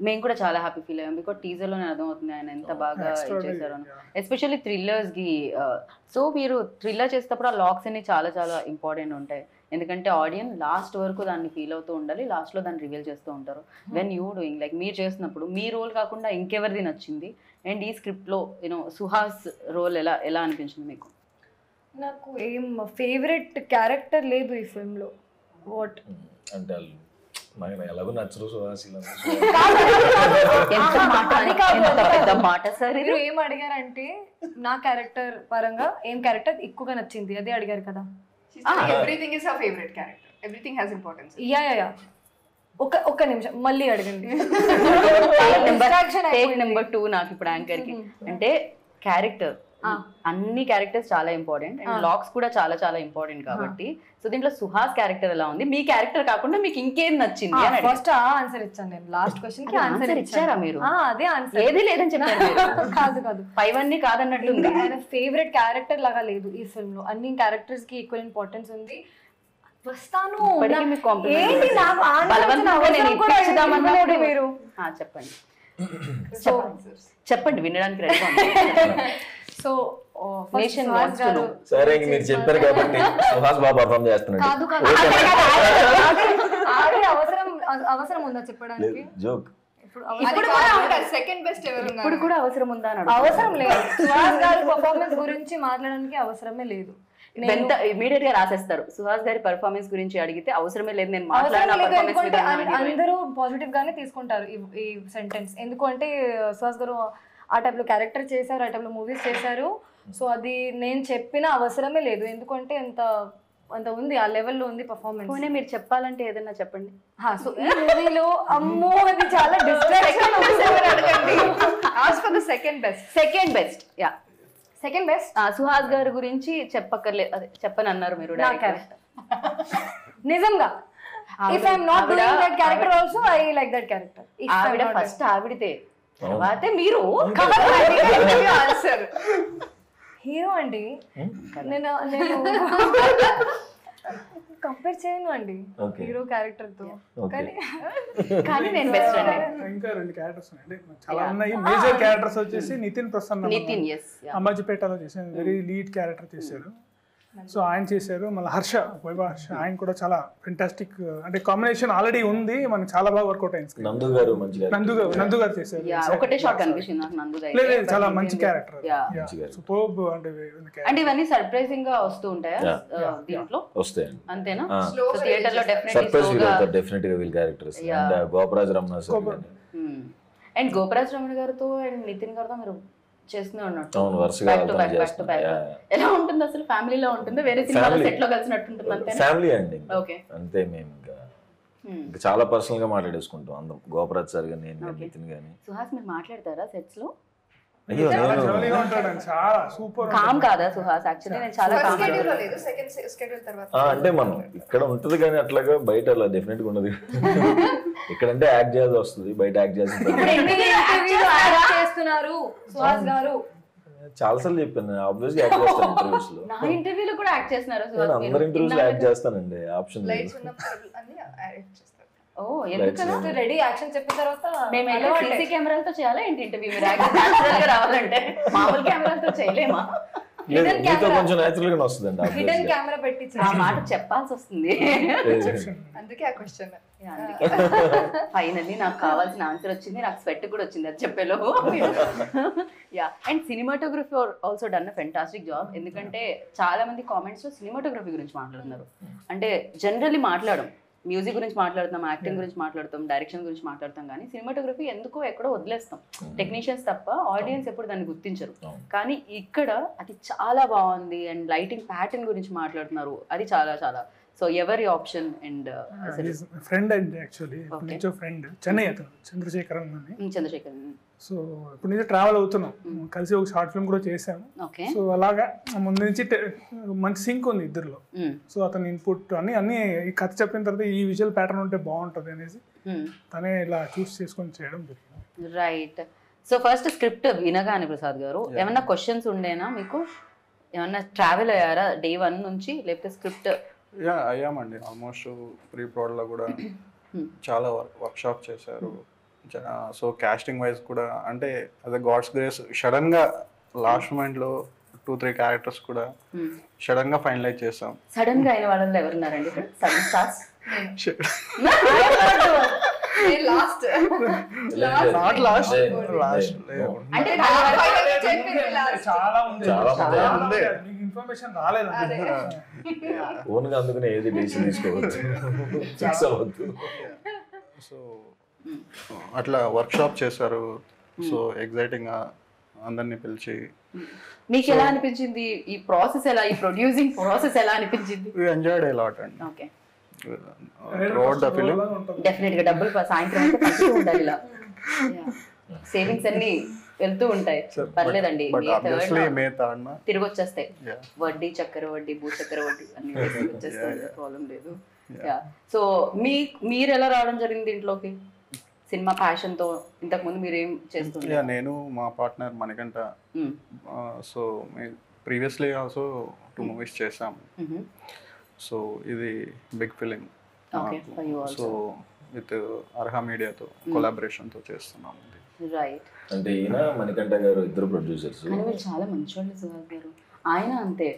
మేము కూడా చాలా హ్యాపీ ఫీల్ అయ్యాం, బికాజ్ టీజర్ లోనే అర్థమవుతుంది ఆయన ఎంత బాగా చేశారు, ఎస్పెషల్లీ థ్రిల్లర్స్ కి. సో మీరు థ్రిల్లర్ చేసేటప్పుడు ఆ లాక్స్ అన్ని చాలా చాలా ఇంపార్టెంట్ ఉంటాయి, ఎందుకంటే ఆడియన్స్ లాస్ట్ వరకు దాన్ని ఫీల్ అవుతూ ఉండాలి, లాస్ట్ లో దాన్ని రివీల్ చేస్తూ ఉంటారు. వెన్ యూ డూయింగ్ లైక్ మీరు చేసినప్పుడు మీ రోల్ కాకుండా ఇంకెవరిది నచ్చింది? అండ్ ఈ స్క్రిప్ట్ లో సుహాస్ రోల్ ఎలా అనిపించింది మీకు? నాకు ఏం ఫేవరెట్ క్యారెక్టర్ లేదు ఈ ఫిల్మ్ లో. వాట్ అంటే ఎలాగో నచ్చరు సుహాస్. మీరు ఏం అడిగారంటే నా క్యారెక్టర్ పరంగా ఏం క్యారెక్టర్ ఎక్కువగా నచ్చింది అదే అడిగారు కదా. Everything is our favourite character, everything has importance. Yeah ఒక్క నిమిషం మళ్ళీ అడగండి. టేక్ నెంబర్ 2 నాకు ఇప్పుడు యాంకర్ కి అంటే క్యారెక్టర్, అన్ని క్యారెక్టర్స్ చాలా ఇంపార్టెంట్ అండ్ లాక్స్ కూడా చాలా చాలా ఇంపార్టెంట్ కాబట్టి. సో దీంట్లో సుహాస్ క్యారెక్టర్ ఎలా ఉంది, మీ క్యారెక్టర్ కాకుండా మీకు ఇంకేం నచ్చింది? ఫస్ట్ ఆన్సర్ ఇచ్చాను నేను, లాస్ట్ క్వశ్చన్ కి ఆన్సర్ ఇచ్చారా మీరు? అదే ఆన్సర్, ఏది లేదని చెప్పారు. కాదు పైవన్నీ కాదన్నట్టుంది. ఆయన ఫేవరెట్ క్యారెక్టర్ లాగా లేదు ఈ ఫిల్మ్ లో, అన్ని క్యారెక్టర్స్ కి ఈక్వల్ ఇంపార్టెన్స్ ఉంది. వస్తాను మీరు చెప్పండి వినడానికి రెడీగా. సో సరే మీరు చెప్పారు కాబట్టి సుహాస్ బాగా పర్ఫార్మ్ చేస్తున్నాడు. అవసరం ఉందా చెప్పడానికి? జోక్. ఇప్పుడు కూడా అవసరం ఉందా? అవసరం లేదు. సుహాస్ గారి పర్ఫార్మెన్స్ గురించి మాట్లాడడానికి అవసరమే లేదు. ఇమీడియట్ గా రాసేస్తారు సుహాస్ గారి పర్ఫార్మెన్స్ గురించి అడిగితే అవసరమే లేదు నేను మాట్లాడిన. అందరూ పాజిటివ్ గానే తీసుకుంటారు ఈ సెంటెన్స్, ఎందుకంటే సుహాస్ గారు ఆ టైప్ లో క్యారెక్టర్ చేశారు, ఆ టైప్ లో మూవీస్ చేశారు. సో అది నేను చెప్పిన అవసరమే లేదు, ఎందుకంటే అంత ఉంది, ఆ లెవెల్లో ఉంది పర్ఫార్మెన్స్. మీరు చెప్పాలంటే ఏదైనా చెప్పండి. సో ఈ మూవీలో అమ్మో అది చాలా distraction. Second best yeah Suhas గారి గురించి చెప్పక్కర్లేదు, అదే చెప్పని అన్నారు మీరు. నిజంగా if I'm not doing that character also I like that character. ఆవిడ ఫస్ట్ ఆవిడతే, తర్వాతే మీరు హీరో అండి. నేను కంపేర్ చేయను అండి హీరో క్యారెక్టర్ తో, కానీ నేను బెస్ట్ అండి. ఇంకా 2 క్యారెక్టర్స్ ఉన్నాయి, చాలా ఉన్నాయి. మేజర్ క్యారెక్టర్స్ వచ్చేసి నితిన్ ప్రసన్న, అంబాజీపేటలో చేశారు, వెరీ లీడ్ క్యారెక్టర్ చేశారు. సో ఆయన చేశారు. మళ్ళీ వైభవ్ హర్ష ఆయన కూడా చాలా ఫెంటాస్టిక్, అంటే కాంబినేషన్ ఆల్రెడీ ఉంది, మనకి చాలా బాగా వర్కౌట్ అయింది. నందు గారు చేశారు. ఒకటే షాట్ కనిపించింది నాకు నందు గారు. లేదు చాలా మంచి క్యారెక్టర్, సూపర్బ్. అంటే ఇవన్నీ సర్ప్రైజింగ్ గా వస్తూ ఉంటాయా దీంట్లో? వస్తాయి అంతేనా? థియేటర్ లో definitely we'll characters. And Goparaj Ramana sir and Goparaj Ramana గారితో అండ్ నితిన్ గారితో మీరు చేస్తూనే ఉన్నట్టు అవును, వరుసగా బ్యాక్ టు పని బ్యాక్ బ్యాక్ టు చేస్తున్నాం. బ్యాక్. Yeah. ఎలా ఉంటుంది అసలు? ఫ్యామిలీలో ఉంటుందా, వేరే సినిమాలో Family. సెట్ లో కలిసినట్టు ఉంటుంది అంతే? ఫ్యామిలీ అండి. ఓకే. అంతే, మేము ఇంకా చాలా పర్సనల్ గా మాట్లాడేసుకుంటాం అందరం, గోపరాజ్ సార్ గాని నేను Okay. నితిన్ గాని. సుహాస్ మీరు మాట్లాడతారా సెట్స్ లో? అయ్యో చాలా నేను జోలీగా ఉంటాడు అండి, చాలా సూపర్ కామ్ కాదా సుహాస్? యాక్చువల్లీ నేను చాలా ఫస్ట్ కామ్. షెడ్యూల్ లో లేదు, సెకండ్ షెడ్యూల్ తర్వాత అంటే మనం ఇక్కడ ఉంటది కానీ అట్లాగా బయట అలా డెఫినెట్ గా ఉండదు. ఇక్కడంటే యాక్ట్ చేయాల్సి వస్తుంది, బయట యాక్ట్ చేయాల్సి చేస్తున్నారు సుహాస్ గారు. చాలా సార్లు చెప్పాను, ఆబ్వియస్ గా యాక్ట్ చేస్తాను ఇంటర్వ్యూస్ లో. నా ఇంటర్వ్యూలో కూడా యాక్ట్ చేస్తున్నారు నేను సుహాస్ అందరి ఇంటర్వ్యూస్ లో యాక్ట్ చేస్తానండి, ఆప్షన్ లైట్స్ ఉన్నప్పుడు అన్ని యాడ్ చేస్తారు. ఓ ఎందుకన్నా? రెడీ యాక్షన్ చెప్పిన తర్వాత మేము సీసీ కెమెరాలతో చేయాలా ఏంటి ఇంటర్వ్యూ? మీరు న్యాచురల్ గా రావాలంటే మామూలు కెమెరాలతో చేయలేమా? లేదు, మీతో కొంచెం న్యాచురల్ గానే వస్తుందండి హిడెన్ obvious గా. కెమెరా పెట్టి ఆ మాట చెప్పాల్సి వస్తుంది. అందుకే ఆ క్వశ్చన్. ఫైనల్లీ నాకు కావాల్సిన ఆన్సర్ వచ్చింది, నాకు స్వెట్ కూడా వచ్చింది అది చెప్పేలోపు. Yeah, and cinematography also done a fantastic job. ఎందుకంటే చాలా మంది కామెంట్స్ లో సినిమాటోగ్రఫీ గురించి మాట్లాడుతున్నారు. అంటే జనరల్లీ మాట్లాడడం, మ్యూజిక్ గురించి మాట్లాడుతాం, యాక్టింగ్ గురించి మాట్లాడతాం, డైరెక్షన్ గురించి మాట్లాడతాం, కానీ సినిమాటోగ్రఫీ ఎందుకో ఎక్కడో వదిలేస్తాం. టెక్నీషియన్స్ తప్ప ఆడియన్స్ ఎప్పుడు దాన్ని గుర్తించరు. కానీ ఇక్కడ అది చాలా బాగుంది. అండ్ లైటింగ్ ప్యాటర్న్ గురించి మాట్లాడుతున్నారు, అది చాలా చాలా. సో ఎవరి ఆప్షన్? అండ్ ఫ్రెండ్ అండి, యాక్చువల్లీ ఇప్పుడు నుంచో ఫ్రెండ్, చెన్నై అతను చంద్రశేఖరన్ అని. చంద్రశేఖర్. సో ఇప్పుడు నుంచి ట్రావెల్ అవుతున్నాం, కలిసి ఒక షార్ట్ ఫిల్మ్ కూడా చేసాము. ఓకే. సో అలాగా ముందు నుంచి మంచి సింక్ ఉంది ఇద్దరిలో. సో అతని ఇన్పుట్ అన్ని ఈ కథ చెప్పిన తర్వాత ఈ విజువల్ ప్యాటర్న్ ఉంటే బాగుంటుంది అనేసి తనే ఇలా చూస్ చేసుకొని చేయడం జరిగింది. రైట్. సో ఫస్ట్ స్క్రిప్ట్ వినగానే ప్రసాద్ గారు ఏమన్నా క్వశ్చన్స్ ఉండేనా మీకు? ఏమన్నా ట్రావెల్ అయ్యారా డే 1 నుంచి, లేకపోతే స్క్రిప్ట్? అయ్యామండి, ఆల్మోస్ట్ ప్రీ ప్రోడ్ లో కూడా చాలా వర్క్షాప్ చేశారు. సో కాస్టింగ్ వైజ్ కూడా అంటే అదే గాడ్స్ గ్రేస్ సడన్ గా లాస్ట్ మూమెంట్ లో 2-3 క్యారెక్టర్స్ కూడా సడన్ గా ఫైనలైజ్ చేసాం. సడన్ గా అయిన వాళ్ళలో ఎవరున్నారండి ఇక్కడ? Sudden stars? Last not lost అంటే చాలా ఉంది, చాలా ఉంది. మీకు ఇన్ఫర్మేషన్ రాలేదండి. ఓన్ గా అందుకనే ఏది డెసిషన్ తీసుకోవచ్చు, ఫిక్స్ అవ్వద్దు. సో అట్లా వర్క్షాప్ చేశారు. సో ఎగ్జైటింగ్ గా అందరినీ పిలిచి. మీకు ఎలా అనిపించింది ఈ ప్రాసెస్? ఎలా, ఈ ప్రొడ్యూసింగ్ ప్రాసెస్ ఎలా అనిపించింది? we enjoyed a lot and okay. throughout the film definite గా డబ్బులు సాయంత్రం అయితే పంచుతూ ఉండాలి ఇలా. సేవింగ్స్ అన్ని వెళ్తూ ఉంటాయి, పర్లేదండి. but obviously May 3rd na తిరిగి వచ్చేస్తాయి. yeah వడ్డీ, చక్కెర వడ్డీ, భూ చక్కెర వడ్డీ అన్ని వచ్చేస్తాయి, ప్రాబ్లం లేదు. సో మీరు ఎలా రావడం జరిగింది ఇంట్లోకి సినిమా ప్యాషన్ తో? ఇంతకు ముందు మీరు ఏం చేస్తుంటారు? నేను మా partner Manikanta, so previously also 2 movies చేసాం. సో ఇది big film. So with Arha మీడియాతో కొలాబరేషన్తో చేస్తున్నాం. రైట్. అంటే ఈయన మణికంఠ గారు ఇద్దరు ప్రొడ్యూసర్స్. కానీ మీరు చాలా మంచోళ్ళు సుహాస్ గారు. ఆయన అంతే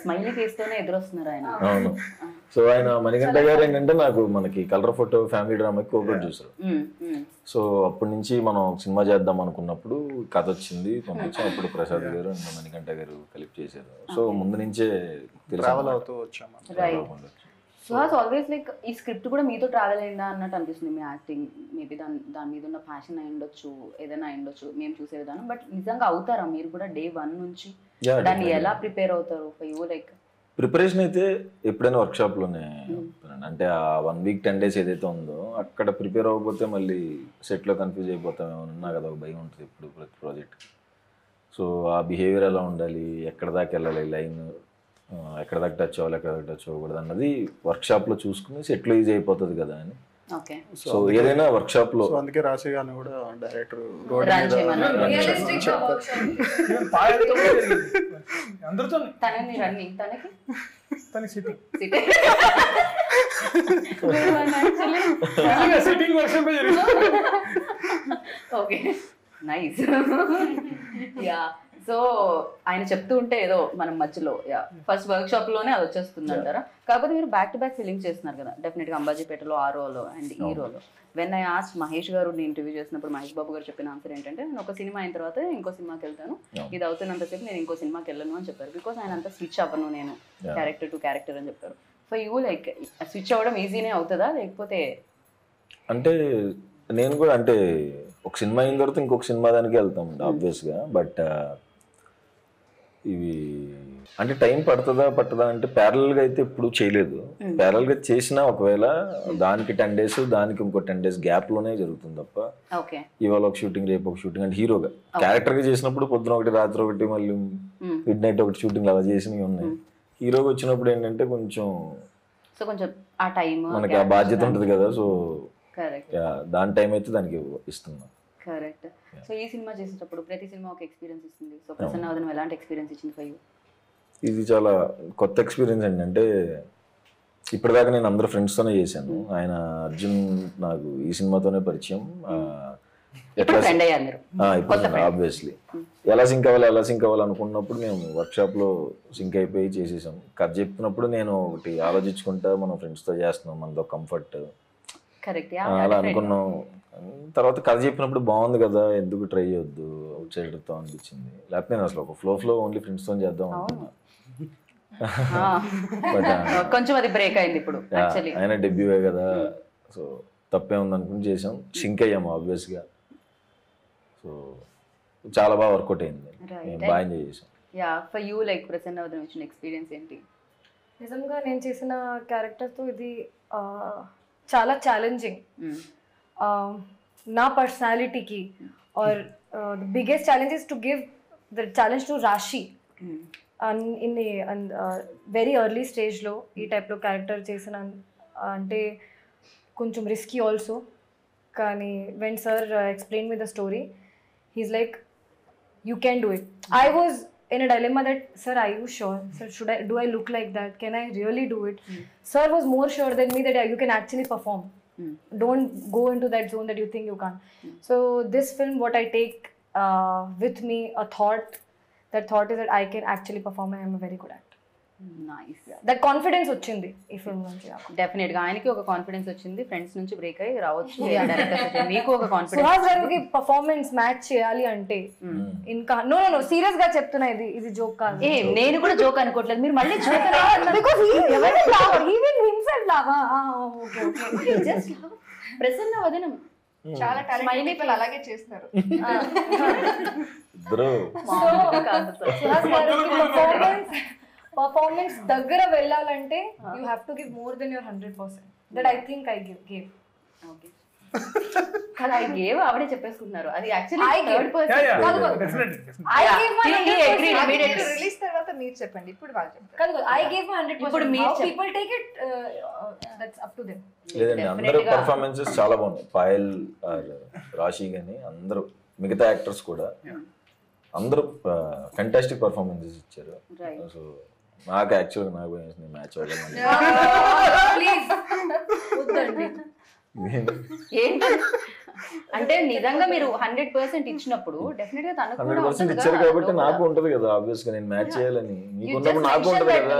స్మైలీ ఫేస్తోనే ఎదురొస్తున్నారు ఆయన. అవును. సో ఆయన మణికంఠ గారు ఏంటంటే నాకు మనకి కలర్ ఫోటో ఫ్యామిలీ డ్రామాకి కో ప్రొడ్యూసర్. సో అప్పటి నుంచి మనం సినిమా చేద్దాం అనుకున్నప్పుడు కథ వచ్చింది, పంపించాం. అప్పుడు ప్రసాద్ గారు అండ్ మణికంఠ గారు కలిపి చేశారు. సో ముందు నుంచే ట్రావెల్ అవుతూ వచ్చాము. సుహాస్ ఆల్వేస్ లైక్ ఈ స్క్రిప్ట్ కూడా మీతో ట్రావెల్ అయిందా అన్నట్టు అనిపిస్తుంది. మీ యాక్టింగ్ మేబీ దాని మీద ఉన్న ప్యాషన్ అయి ఉండొచ్చు, ఏదైనా అయి ఉండొచ్చు మేము చూసే విధానం. బట్ నిజంగా అవుతారా మీరు కూడా డే 1 నుంచి? దాన్ని ఎలా ప్రిపేర్ అవుతారు? లైక్ ప్రిపరేషన్ అయితే ఎప్పుడైనా వర్క్షాప్లోనే, అంటే ఆ 1 week 10 days ఏదైతే ఉందో అక్కడ ప్రిపేర్ అవ్వకపోతే మళ్ళీ సెట్లో కన్ఫ్యూజ్ అయిపోతామేమో ఉన్నా కదా, ఒక భయం ఉంటుంది ఇప్పుడు ప్రతి ప్రాజెక్ట్. సో ఆ బిహేవియర్ ఎలా ఉండాలి, ఎక్కడ దాకా వెళ్ళాలి, లైన్ ఎక్కడ దాకా టచ్ అవ్వాలి, ఎక్కడ దాకా టచ్ అవ్వకూడదు అన్నది వర్క్షాప్లో చూసుకుని సెట్లో ఈజీ అయిపోతుంది కదా అని. సో ఏదైనా వర్క్షాప్లో అందుకే రాసి గాని కూడా డైరెక్టర్ రోడ్ అందరితో తనని రన్నింగ్, తనకి సిట్టింగ్ యాక్చువల్లీ సిట్టింగ్ వర్షన్ పై జరిగింది. Okay, nice. యా, సో ఆయన చెప్తూ ఉంటే ఏదో మనం మధ్యలో ఫస్ట్ వర్క్ షాప్ లోనే అది వచ్చేస్తుంది అంటారా? కాకపోతే మీరు బ్యాక్ టు బ్యాక్ ఫిలింగ్ చేస్తున్నారు కదా, డెఫినెట్ గా అంబాజీపేటలో ఆ రోలో అండ్ ఈ రోలో. వెన్ ఐ ఆస్క్ మహేష్ గారు ఇంటర్వ్యూ చేసినప్పుడు మహేష్ బాబు గారు చెప్పిన ఆన్సర్ ఏంటంటే, నేను ఒక సినిమా అయిన తర్వాత ఇంకో సినిమాకి వెళ్తాను, ఇది అవుతున్నంతసేపు నేను ఇంకో సినిమాకి వెళ్ళను అని చెప్పారు. బికాస్ ఆయన అంతా స్విచ్ అవ్వను నేను క్యారెక్టర్ టు క్యారెక్టర్ అని చెప్పారు. సో యూ లైక్ స్విచ్ అవ్వడం ఈజీనే అవుతుందా లేకపోతే? అంటే నేను కూడా అంటే ఒక సినిమా అయిన తర్వాత ఇంకొక సినిమా దానికి వెళ్తాం ఆబ్వియస్గా. బట్ ఇవి అంటే టైం పట్టదా అంటే ప్యారల్గా అయితే ఎప్పుడు చేయలేదు. ప్యారల్గా చేసినా ఒకవేళ దానికి 10 days దానికి ఇంకో 10 days గ్యాప్లోనే జరుగుతుంది తప్ప ఓకే ఇవాళ ఒక షూటింగ్ రేపు ఒక షూటింగ్ అంటే హీరోగా క్యారెక్టర్గా చేసినప్పుడు పొద్దున ఒకటి రాత్రి ఒకటి మళ్ళీ మిడ్ నైట్ ఒకటి షూటింగ్ అలా చేసినవి ఉన్నాయి. హీరోగా వచ్చినప్పుడు ఏంటంటే కొంచెం సో కొంచెం ఆ టైం మనకి ఆ బాధ్యత ఉంటుంది కదా. సో కరెక్ట్ దాని టైం అయితే దానికి ఇస్తున్నాం. కరెక్ట్. సో ఈ సినిమా చేసేటప్పుడు ప్రతి సినిమా ఒక ఎక్స్పీరియన్స్ ఇస్తుంది. సో ప్రసన్నవదనం ఎలాంటి ఎక్స్పీరియన్స్ ఇచ్చింది ఫర్ యూ? ఇది చాలా కొత్త ఎక్స్పీరియన్స్ అండి. అంటే ఇప్పటిదాకా నేను అందరు ఫ్రెండ్స్తోనే చేశాను. ఆయన అర్జున్ నాకు ఈ సినిమాతోనే పరిచయం. ఇప్పుడు ఫ్రెండ్ అయ్యారు మీరు? ఇప్పుడు ఆబ్వియస్లీ ఎలా సింక్ అవ్వాలి అనుకున్నప్పుడు మేము వర్క్షాప్లో సింక్ అయిపోయి చేసేసాం. కథ చెప్తున్నప్పుడు నేను ఒకటి ఆలోచించుకుంటా మనం ఫ్రెండ్స్తో చేస్తున్నాం, మనతో కంఫర్ట్ కరెక్ట్ అలా అనుకున్నాం. తర్వాత కథ చెప్పినప్పుడు బాగుంది కదా, ఎందుకు ట్రై చేయొద్దు అవుట్ సైడర్తో అనిపించింది. లేకపోతే నేను అసలు ఒక ఫ్లో ఓన్లీ ఫ్రెండ్స్తో చేద్దాం అనుకున్నా. బట్ కొంచెం అది బ్రేక్ అయింది ఇప్పుడు యాక్చువల్లీ. ఆయన డెబ్యూవే కదా, సో తప్పే ఉంది అనుకుని చేసాం. సింక్ అయ్యాము ఆబ్వియస్గా. సో చాలా బాగా వర్కౌట్ అయింది. మేము బాగా ఎంజాయ్ చేసాం. యా ఫర్ యూ లైక్ ప్రసన్నవదనం ఇచ్చిన ఎక్స్పీరియన్స్ ఏంటి? నిజంగా నేను చేసిన క్యారెక్టర్తో ఇది చాలా ఛాలెంజింగ్. నా పర్సనాలిటీకి or the biggest challenge is to give the challenge to Rashi. In very early స్టేజ్లో ఈ టైప్లో క్యారెక్టర్ చేసిన అంటే కొంచెం రిస్కీ ఆల్సో. కానీ when sir explain me the story, he's like you can do it. I was in a dilemma that, sir, are you sure? Sir, do I look like that? Can I really do it? Sir was more sure than me that you can actually perform. Don't go into that zone that you think you can't. So this film, what I take with me, a thought, that thought is that I can actually perform and I'm a very good actor. Nice. That confidence వచ్చింది ఈ film నుంచి. Definite గా ఆయనకి ఒక confidence వచ్చింది, friends నుంచి break అయ్యి రావచ్చు. మీకు ఒక కాన్ఫిడెన్స్. సుహాస్ గారికి పర్ఫార్మెన్స్ మ్యాచ్ చేయాలి అంటే ఇంకా నో సీరియస్ గా చెప్తున్నా, ఇది జోక్ కాదు. నేను కూడా జోక్ అనుకోవట్లేదు, మీరు మళ్ళీ జోక్ ప్రసన్నవదనం చాలా టాలెంటెడ్ పీపుల్ అలాగే చేస్తారు. పర్ఫార్మెన్స్ దగ్గర వెళ్ళాలంటే you have to give more than your 100%. That I think I gave. Okay కదా, ఐ గేవ్ ఆవిడే చెప్పేసుకున్నారు. అది యాక్చువల్లీ థర్డ్ పర్సన్. రిలీజ్ తర్వాత మీరు చెప్పండి, ఇప్పుడు వాళ్ళు చెప్తారు. కాదు, ఐ గేవ్ మై 100%. ఇప్పుడు మీరు people take it, that's up to them. లేదండి, అందరూ పర్ఫార్మెన్సెస్ చాలా బాగున్నాయి. పాయల్, రాశి కానీ అందరూ మిగతా యాక్టర్స్ కూడా అందరూ ఫెంటాస్టిక్ పర్ఫార్మెన్సెస్ ఇచ్చారు. సో నాకు యాక్చువల్గా నాకు మ్యాచ్ అవ్వడం అంటే నిజంగా మీరు 100% ఇచ్చినప్పుడు డెఫినెట్ గా తనకు 100% ఇచ్చారు కాబట్టి నాకు ఉంటది కదా ఆబ్వియస్ గా నేను మ్యాచ్ చేయాలని. మీకు ఉన్నప్పుడు నాకు ఉంటది కదా.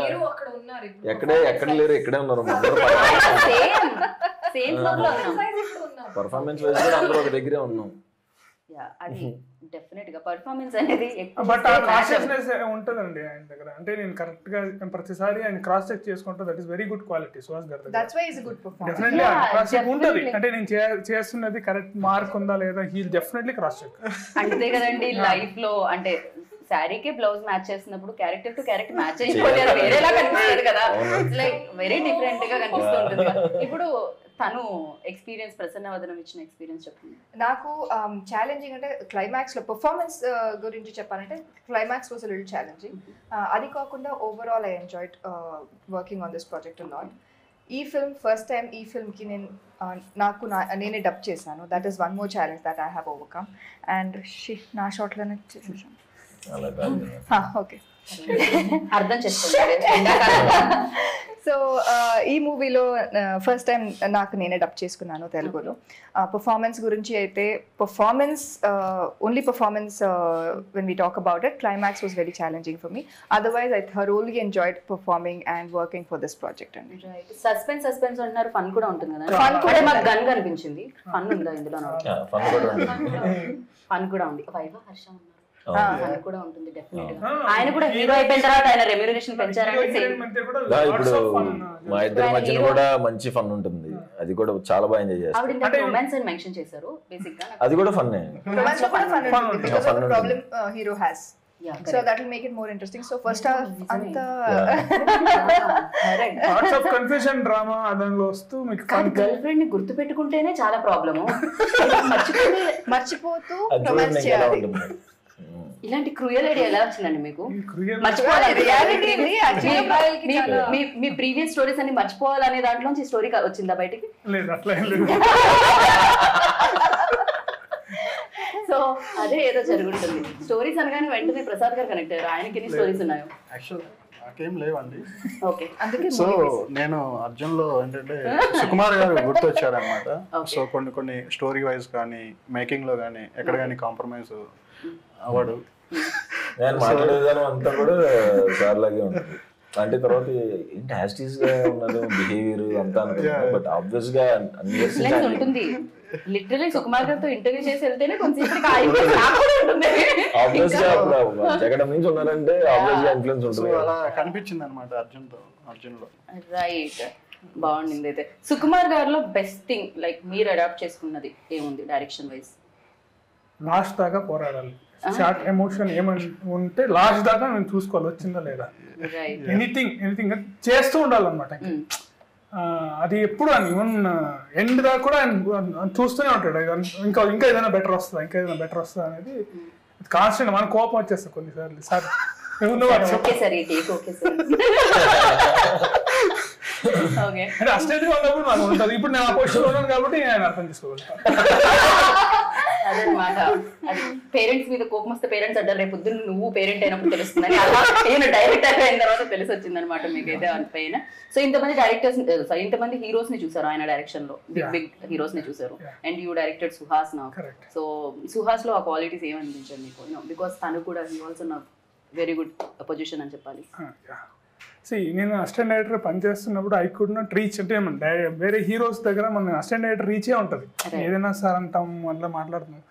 ఎక్కడ లేరు, ఇక్కడే ఉన్నారు. పర్ఫార్మెన్స్ వైజ్ కూడా అందరూ ఒక దగ్గరే ఉన్నాం. అది డెఫినెట్ గా పర్ఫార్మెన్స్ అనేది బట్ ఆ కాన్షియస్నెస్ ఉంటుందండి ఆయన దగ్గర. అంటే నేను కరెక్ట్ గా ప్రతిసారి ఆయన క్రాస్ చెక్ చేసుకుంటా. That is very good quality Suhas గారి. That's why is good performance. Definitely cross check ఉంటుంది. అంటే నేను చేస్తున్నది కరెక్ట్ మార్క్ ఉందా లేదా, హీ డెఫినెట్లీ క్రాస్ చెక్. అంతే కదండి లైఫ్ లో. అంటే శారీకి బ్లౌజ్ మ్యాచ్ చేసినప్పుడు క్యారెక్టర్ టు క్యారెక్టర్ మ్యాచ్ అయిపోతే వేరేలా కనిపిస్తుంది కదా. లైక్ వెరీ డిఫరెంట్ గా కనిపిస్తూ ఉంటుంది. ఇప్పుడు తను ఎక్స్పీరియన్స్, ప్రసన్నవదనం ఇచ్చిన ఎక్స్పీరియన్స్ చెప్పండి. నాకు ఛాలెంజింగ్ అంటే క్లైమాక్స్లో పర్ఫార్మెన్స్ గురించి చెప్పాలంటే క్లైమాక్స్ వాజ్ లిటిల్ ఛాలెంజింగ్. అది కాకుండా overall I enjoyed working on this project lot. ఈ ఫిల్మ్ ఫస్ట్ టైం ఈ ఫిల్మ్కి నేనే డబ్ చేశాను. That is one more challenge that I have overcome. And నా షార్ట్లోనే చేసేసాను. ఓకే, అర్థం చేసుకోండి. సో ఈ మూవీలో ఫస్ట్ టైం నేనే డబ్ చేసుకున్నాను తెలుగులో. పర్ఫార్మెన్స్ గురించి అయితే only performance when we talk about it, climax was very challenging for me. Otherwise I thoroughly enjoyed performing and working for this project అండి. సస్పెన్స్ అంటున్నారు, ఫన్ కూడా ఉంటుంది కదా. ఫన్ కూడా మాకు గన్ కనిపించింది. ఫన్ ఉందా ఇందులో? ఫన్ కూడా ఉంది. వైవా హర్ష ఉన్నారు, కూడా ఉంటుంది డెఫినెట్ గా. ఆయన కూడా హీరో అయిపోయిన తర్వాత ఆయన రెమ్యూనరేషన్ పెంచారంటే ఇప్పుడు మా ఇద్దరి మధ్యన కూడా మంచి ఫన్ ఉంటుంది. అది కూడా చాలా బాగా ఎంజాయ్ చేస్తాను. ఆవిడ ఇందాక రొమాన్స్ అని మెన్షన్ చేశారు బేసిక్ గా. అది కూడా ఫన్ రొమాన్స్ లో కూడా ఫన్ ఉంటుంది బికాజ్ ఆఫ్ ద ఉంటుంది. Problem hero has. Yeah, so that will make it more interesting. So first half అంత థాట్స్ ఆఫ్ కన్ఫ్యూజన్ డ్రామా దానిలో వస్తూ మీకు గర్ల్ ఫ్రెండ్ ని గుర్తు పెట్టుకుంటేనే చాలా ప్రాబ్లము. మర్చిపోతూ అది రొమాన్స్ చూడండి ఎలా చేయాలి. ఉంటుంది. ఇలాంటి క్రూయల్ ఐడియా ఎలా వచ్చిందండి మీకు? క్రియల్ Reality ఇది actually మీ ప్రీవియస్ స్టోరీస్ అన్ని మర్చిపోవాలనే దాంట్లోంచి స్టోరీ వచ్చిందా బయటికి? లేదు అట్లా ఏం లేదు. సో అదే ఏదో జరుగుతుంది. స్టోరీస్ అనగానే వెంటనే ప్రసాద్ గారు కనెక్ట్ అయ్యారు. ఆయనకి ఎన్ని స్టోరీస్ ఉన్నాయో? యాక్చువల్ నాకేం లేవండి. ఓకే. అందుకే సో నేను అర్జున్లో ఏంటంటే సుకుమార్ గారు గుర్తొచ్చారనమాట. సో కొన్ని స్టోరీ వైజ్ కానీ మేకింగ్ లో కానీ ఎక్కడ కానీ కాంప్రమైజ్ అవ్వడు. నేను మాట్లాడే విధానం అంతా కూడా సార్ లాగే ఉంటుంది. అంటే తర్వాత ఏంటి హ్యాస్టీస్ గా ఉన్నారు బిహేవియర్ అంతా అనుకుంటున్నా. బట్ ఆబ్వియస్ గా ఇన్ఫ్లుయెన్స్ ఉంటుంది. లిటరలీ సుకుమార్ గారితో ఇంటర్వ్యూ చేసి వెళ్తేనే కొంచెం ఉంటుంది. ఆబ్వియస్ గా జగడం నుంచి ఉన్నారంటే ఆబ్వియస్ గా ఇన్ఫ్లుయెన్స్ సో ఉంటుంది. అలా కనిపించింది అనమాట అర్జున్లో. రైట్, బాగుంది. అయితే సుకుమార్ గారిలో బెస్ట్ థింగ్ లైక్ మీరు అడాప్ట్ చేసుకున్నది ఏముంది డైరెక్షన్ వైజ్? లాస్ట్ దాకా పోరాడాలి. షార్ట్ ఎమోషన్ ఏమని ఉంటే లాస్ట్ దాకా నేను చూసుకోవాలి వచ్చిందా లేదా. రైట్. ఎనీథింగ్ చేస్తూ ఉండాలన్నమాట. అది ఎప్పుడు అని ఈవెన్ ఎండ్ దాకా కూడా ఆయన చూస్తూనే ఉంటాడు. ఇంకా ఏదైనా బెటర్ వస్తుందా అనేది కాన్స్టెంట్. మన కోపం వచ్చేస్తుంది కొన్నిసార్లు. సార్ ఓకే సార్ ఈ టేక్ ఓకే సార్. ఓకే. అంటే అస్టెంట్ గా ఉన్నప్పుడు నాకు ఉంటుంది. ఇప్పుడు నేను ఆ పొజిషన్ ఉన్నాను కాబట్టి నేను అర్థం చేసుకోగలుగుతాను. అదనమాట. అది పేరెంట్స్ మీద కోపం వస్తే పేరెంట్స్ అంటారు రేపు పొద్దున్న నువ్వు పేరెంట్ అయినప్పుడు తెలుస్తుందని. అలా నేను డైరెక్టర్ అయిన తర్వాత తెలిసి వచ్చింది అనమాట మీకైతే పైన. సో ఇంతమంది డైరెక్టర్స్ ఇంతమంది హీరోస్ ని చూసారు ఆయన డైరెక్షన్ లో. బిగ్ హీరోస్ ని చూసారు. అండ్ యూ డైరెక్టెడ్ సుహాస్ నా. సో సుహాస్ లో ఆ క్వాలిటీస్ ఏమనిపించారు మీకు? బికాస్ తను కూడా హీ ఆల్సో నా వెరీ గుడ్ పొజిషన్ అని చెప్పాలి. నేను అసిస్టెంట్ డైరెక్టర్ పనిచేస్తున్నప్పుడు ఐ కుడ్ నాట్ రీచ్. అంటే వేరే హీరోస్ దగ్గర మన అసిస్టెంట్ డైరెక్టర్ రీచే ఉంటుంది. ఏదైనా సార్ అంటాం అట్లా మాట్లాడుతున్నాం.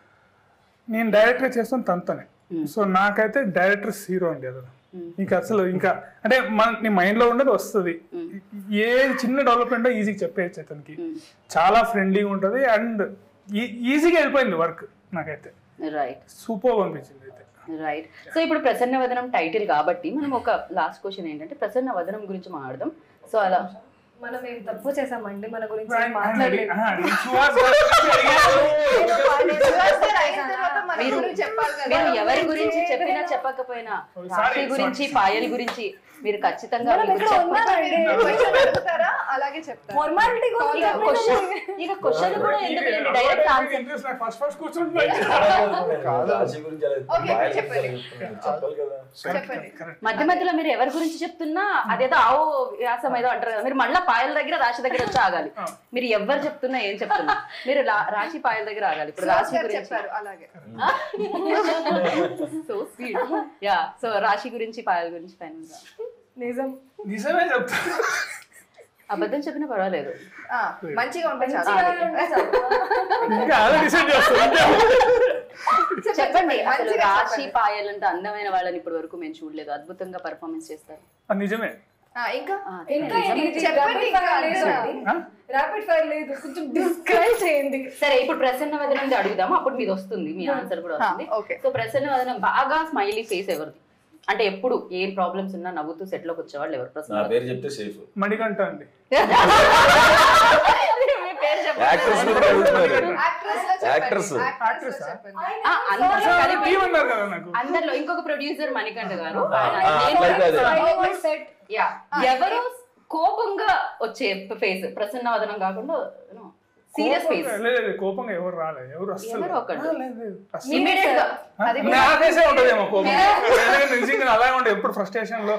నేను డైరెక్టర్ చేస్తాను తనతోనే. సో నాకైతే డైరెక్టర్స్ హీరో అండి. అది ఇంకా అసలు ఇంకా అంటే నీ మైండ్ లో ఉండేది వస్తుంది. ఏ చిన్న డెవలప్మెంట్ ఈజీగా చెప్పేయచ్చు అతనికి. చాలా ఫ్రెండ్లీగా ఉంటుంది అండ్ ఈజీగా వెళ్ళిపోయింది వర్క్. నాకైతే రైట్, సూపర్ అనిపించింది అయితే. రైట్. సో ఇప్పుడు ప్రసన్న వదనం టైటిల్ కాబట్టి మనం ఒక లాస్ట్ క్వశ్చన్ ఏంటంటే ప్రసన్న వదనం గురించి మాట్లాడదాం. సో అలా మనం ఏం తప్పు చేసామండి, మన గురించి ఏం మాట్లాడలేదు. మీరు ఎవరి గురించి చెప్పినా చెప్పకపోయినా రాశి గురించి పాయల్ గురించి మీరు ఖచ్చితంగా అలాగే చెప్తారు. ఫార్మాలిటీ ఇక క్వశ్చన్ కూడా ఎందుకు డైరెక్ట్ ఆన్సర్. మధ్య మధ్యలో మీరు ఎవరి గురించి చెప్తున్నా అదేదో ఆవో వ్యాసం ఏదో అంటారు కదా, మీరు మళ్ళీ పాయల దగ్గర రాశి దగ్గర వచ్చి ఆగాలి. మీరు ఎవరు చెప్తున్నా ఏం చెప్తున్నా మీరు రాశి పాయల దగ్గర ఆగాలి. ఇప్పుడు రాశి గురించి అలాగే సో స్వీట్. యా, సో రాశి గురించి పాయల గురించి ఫైనల్ గా నిజమే చెప్తా. అబద్ధం చెప్పినా పర్వాలేదు, మంచిగా ఉంటాయి. చెప్పండి. అసలు రాశి పాయల్ అంటే అందమైన వాళ్ళని ఇప్పటి వరకు మేము చూడలేదు. అద్భుతంగా పర్ఫార్మెన్స్ చేస్తారు. నిజమే. ఇంకా ర్యాపిడ్ ఫైర్ లేదు, కొంచెం డిస్క్రైబ్ చేయండి. సరే, ఇప్పుడు ప్రసన్న వదనం అడుగుదాము, అప్పుడు మీది వస్తుంది, మీ ఆన్సర్ కూడా వస్తుంది. సో ప్రసన్న వదనం బాగా స్మైలీ ఫేస్ ఎవరిది? అంటే ఎప్పుడు ఏం ప్రాబ్లమ్స్ ఉన్నా నవ్వుతూ సెట్ లోకి వచ్చేవాళ్ళు ఎవరు? నా పేరు చెప్తే సేఫ్. మణికంఠ అండి. అందరిలో ఇంకొక ప్రొడ్యూసర్ మణికంఠ గారు. ఎవరు కోపంగా వచ్చే ఫేస్ ప్రసన్న వదనం కాకుండా సీరియస్ ఫేస్? కోపంగా ఎవరు రాలేదు. ఎవరు ఎవరు ఒకటి అలాగే ఉండే ఎప్పుడు ఫ్రస్ట్రేషన్ లో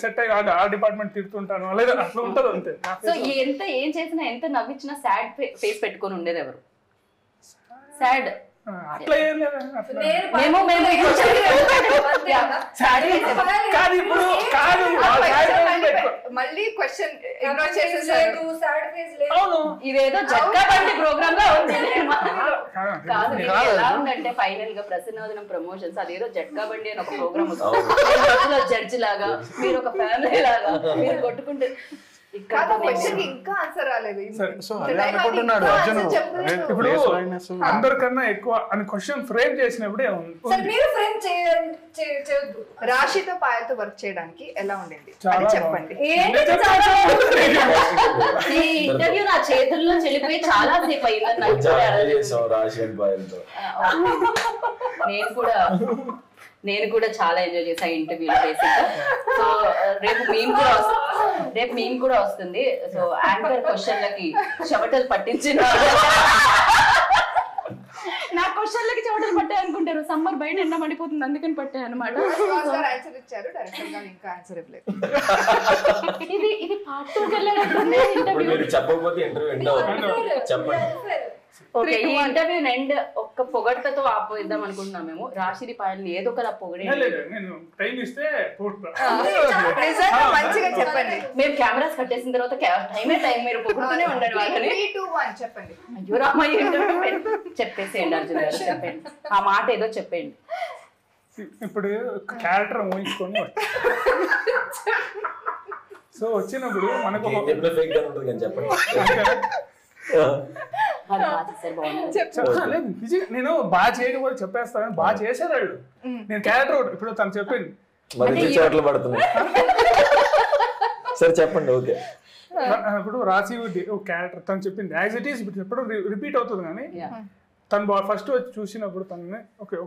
సెట్ అయ్యి ఆ డిపార్ట్మెంట్ తిడుతుంటాను లేదా అట్లా ఉంటుంది అంతే. సో ఎంత ఏం చేసినా ఎంత నవ్వించినా సాడ్ ఫేస్ పెట్టుకొని ఉండేది ఎవరు? సాడ్ అట్లా ఏం లేదు. మళ్ళీ క్వశ్చన్ ఇగ్నోర్ చేసేసారు. ఇదేదో జట్కా బండి ప్రోగ్రామ్ గా ఉంది. కాదు, ఎలా ఉందంటే ఫైనల్ గా ప్రసన్నవదనం ప్రమోషన్స్ అదేదో జట్కా బండి అని ఒక ప్రోగ్రామ్ వస్తుంది. జడ్జి లాగా మీరు ఒక ఫ్యామిలీ లాగా మీరు కొట్టుకుంటే కాదు క్వశ్చన్ ఇంకా ఆన్సర్ రాలేదు. సో అదే అనుకుంటున్నాడు అర్జున్. ఇప్పుడు అందరికన్నా ఎక్కువ అని క్వశ్చన్ ఫ్రేమ్ చేసినప్పుడే సార్ మీరు ఫ్రేమ్ చేయొద్దు. రాశితో పాయలతో వర్క్ చేయడానికి ఎలా ఉండింది చాలా అని చెప్పండి. ఈ ఇంటర్వ్యూ నా చేతుల్లో చెల్లిపోయి చాలా సేపు అయిందని నాకు ఇప్పుడే అర్థమైంది. నేను కూడా చాలా ఎంజాయ్ చేసా ఇంటర్వ్యూలో బేసిక్. సో రేపు మేము కూడా వస్తుంది. సో యాంకర్ క్వశ్చన్లకి చెమటలు పట్టించిన నా క్వశ్చన్లకి చెమటలు పట్టాయి అనుకుంటారు. సమ్మర్ బయట ఎండ మండిపోతుంది అందుకని పట్టాయి అనమాట. ఆన్సర్ ఇచ్చారు, డైరెక్టర్ గారు ఇంకా ఆన్సర్ ఇవ్వలేదు. ఇది పార్ట్ 2కి వెళ్ళాలంటే ఇంటర్వ్యూ చెప్పకపోతే ఇంటర్వ్యూ ఎండ్ అవుతుంది. చెప్పండి. ఓకే, ఈ ఇంటర్వ్యూ ఎండ్ ఒక్క పొగడ్తతో ఆపోయిద్దాం అనుకుంటున్నాం మేము. రాశిని పాయల్ని ఏదో ఒకలా పొగడే. నేను టైం ఇస్తే మంచిగా చెప్పండి. మేము కెమెరాస్ కట్టేసిన తర్వాత టైం మీరు పొగుడుతూనే ఉండండి వాళ్ళని. 3, 2, 1 చెప్పండి. అయ్యో రామయ్య చెప్పేసేయండి అర్జున్ గారు, చెప్పండి ఆ మాట ఏదో చెప్పండి. ఇప్పుడు క్యారెక్టర్ ఊహించుకొని సో వచ్చినప్పుడు మనకు నేను బాగా చేయకపోతే చెప్పేస్తాను, బాగా చేశారు వాళ్ళు. నేను క్యారెక్టర్ ఇప్పుడు తను చెప్పింది చోట్ల పడుతున్నాయి. సరే చెప్పండి. ఓకే, ఇప్పుడు రాసి క్యారెక్టర్ తను చెప్పింది యాజ్ ఇట్ ఈస్ ఇప్పుడు రిపీట్ అవుతుంది. కానీ తను ఫస్ట్ వచ్చి చూసినప్పుడు తనని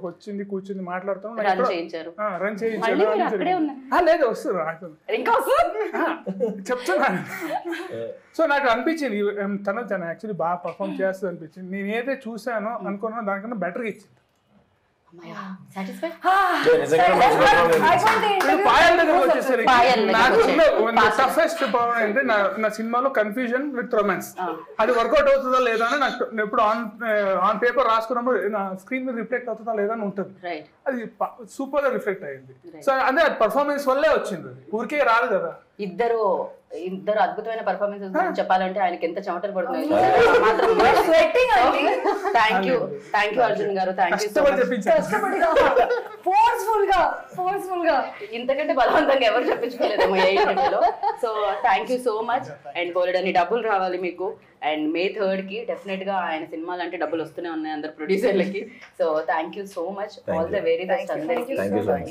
వచ్చింది కూర్చుంది మాట్లాడుతాను రన్ చేయించాను. లేదు వస్తుంది చెప్తున్నాను. సో నాకు అనిపించింది తను యాక్చువల్లీ బాగా పర్ఫామ్ చేస్తుంది అనిపించింది. నేను ఏదైతే చూసానో అనుకున్నాను దానికన్నా బెటర్గా ఇచ్చింది. పాయల్ దగ్గరకు వచ్చేసరికి టఫెస్ట్ ప్రాబ్లం అంటే నా సినిమాలో కన్ఫ్యూజన్ విత్ రొమాన్స్. అది వర్కౌట్ అవుతుందా లేదా అని నాకు ఎప్పుడు ఆన్ పేపర్ రాసుకున్నప్పుడు నా స్క్రీన్ మీద రిఫ్లెక్ట్ అవుతుందా లేదా అని ఉంటుంది. అది సూపర్ గా రిఫ్లెక్ట్ అయింది. సో అదే పర్ఫార్మెన్స్ వల్లే వచ్చింది, అది ఊరికే రాదు కదా. ఇద్దరు అద్భుతమైన పర్ఫార్మెన్సెస్ చెప్పాలంటే ఆయనకి ఎంత చెమటలు పడుతున్నాయి. థ్యాంక్ యూ అర్జున్ గారు, థ్యాంక్ యూ. ఇంతకంటే బలవంతంగా ఎవరు చెప్పించుకోలేదేమో ఏ ఇంటర్వ్యూలో. So thank you so much. And బోలెడన్ని డబ్బులు రావాలి మీకు. అండ్ May 3rd కి డెఫినెట్ గా ఆయన సినిమాలు అంటే డబ్బులు వస్తూనే ఉన్నాయి అందరు ప్రొడ్యూసర్లకి. So thank you so much, all the very best అందరికి.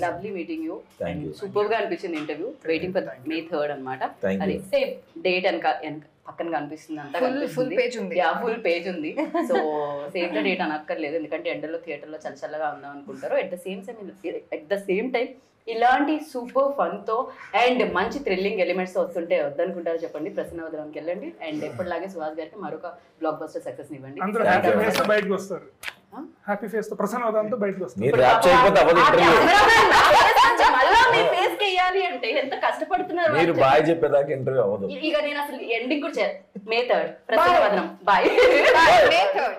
Lovely meeting you. And super గా అనిపించింది interview. Waiting for May 3rd అనమాట. అది సేమ్ డేట్ పక్కన కనిపిస్తుంది, అంతా ఫుల్ పేజ్ ఉంది. ఫుల్ పేజ్ ఉంది. సో సేమ్ ద డేట్ అనక్కర్లేదు, ఎందుకంటే ఎండలో థియేటర్లో చల్లగా ఉందాం అనుకుంటారు. ఎట్ ద సేమ్ టైం ఇలాంటి సూపర్ ఫన్ తో అండ్ మంచి థ్రిల్లింగ్ ఎలిమెంట్స్ వస్తుంటే వద్దనుకుంటారు చెప్పండి. ప్రసన్నవదనంకి వెళ్ళండి. అండ్ ఎప్పటిలాగే సుహాస్ గారికి మరొక బ్లాక్ బస్టర్ సక్సెస్ ఇవ్వండి. హ్యాపీ ఫేస్ తో ప్రసన్నవదనంతో బయటకు వస్తారు. అంటే ఎంత కష్టపడుతున్నారు. మీరు బాయ్ చెప్పేదాకా ఇంటర్వ్యూ అవ్వదు. ఇక నేను అసలు ఎండింగ్ కూడా May 3rd ప్రసన్నవదనం. బాయ్. May 3rd.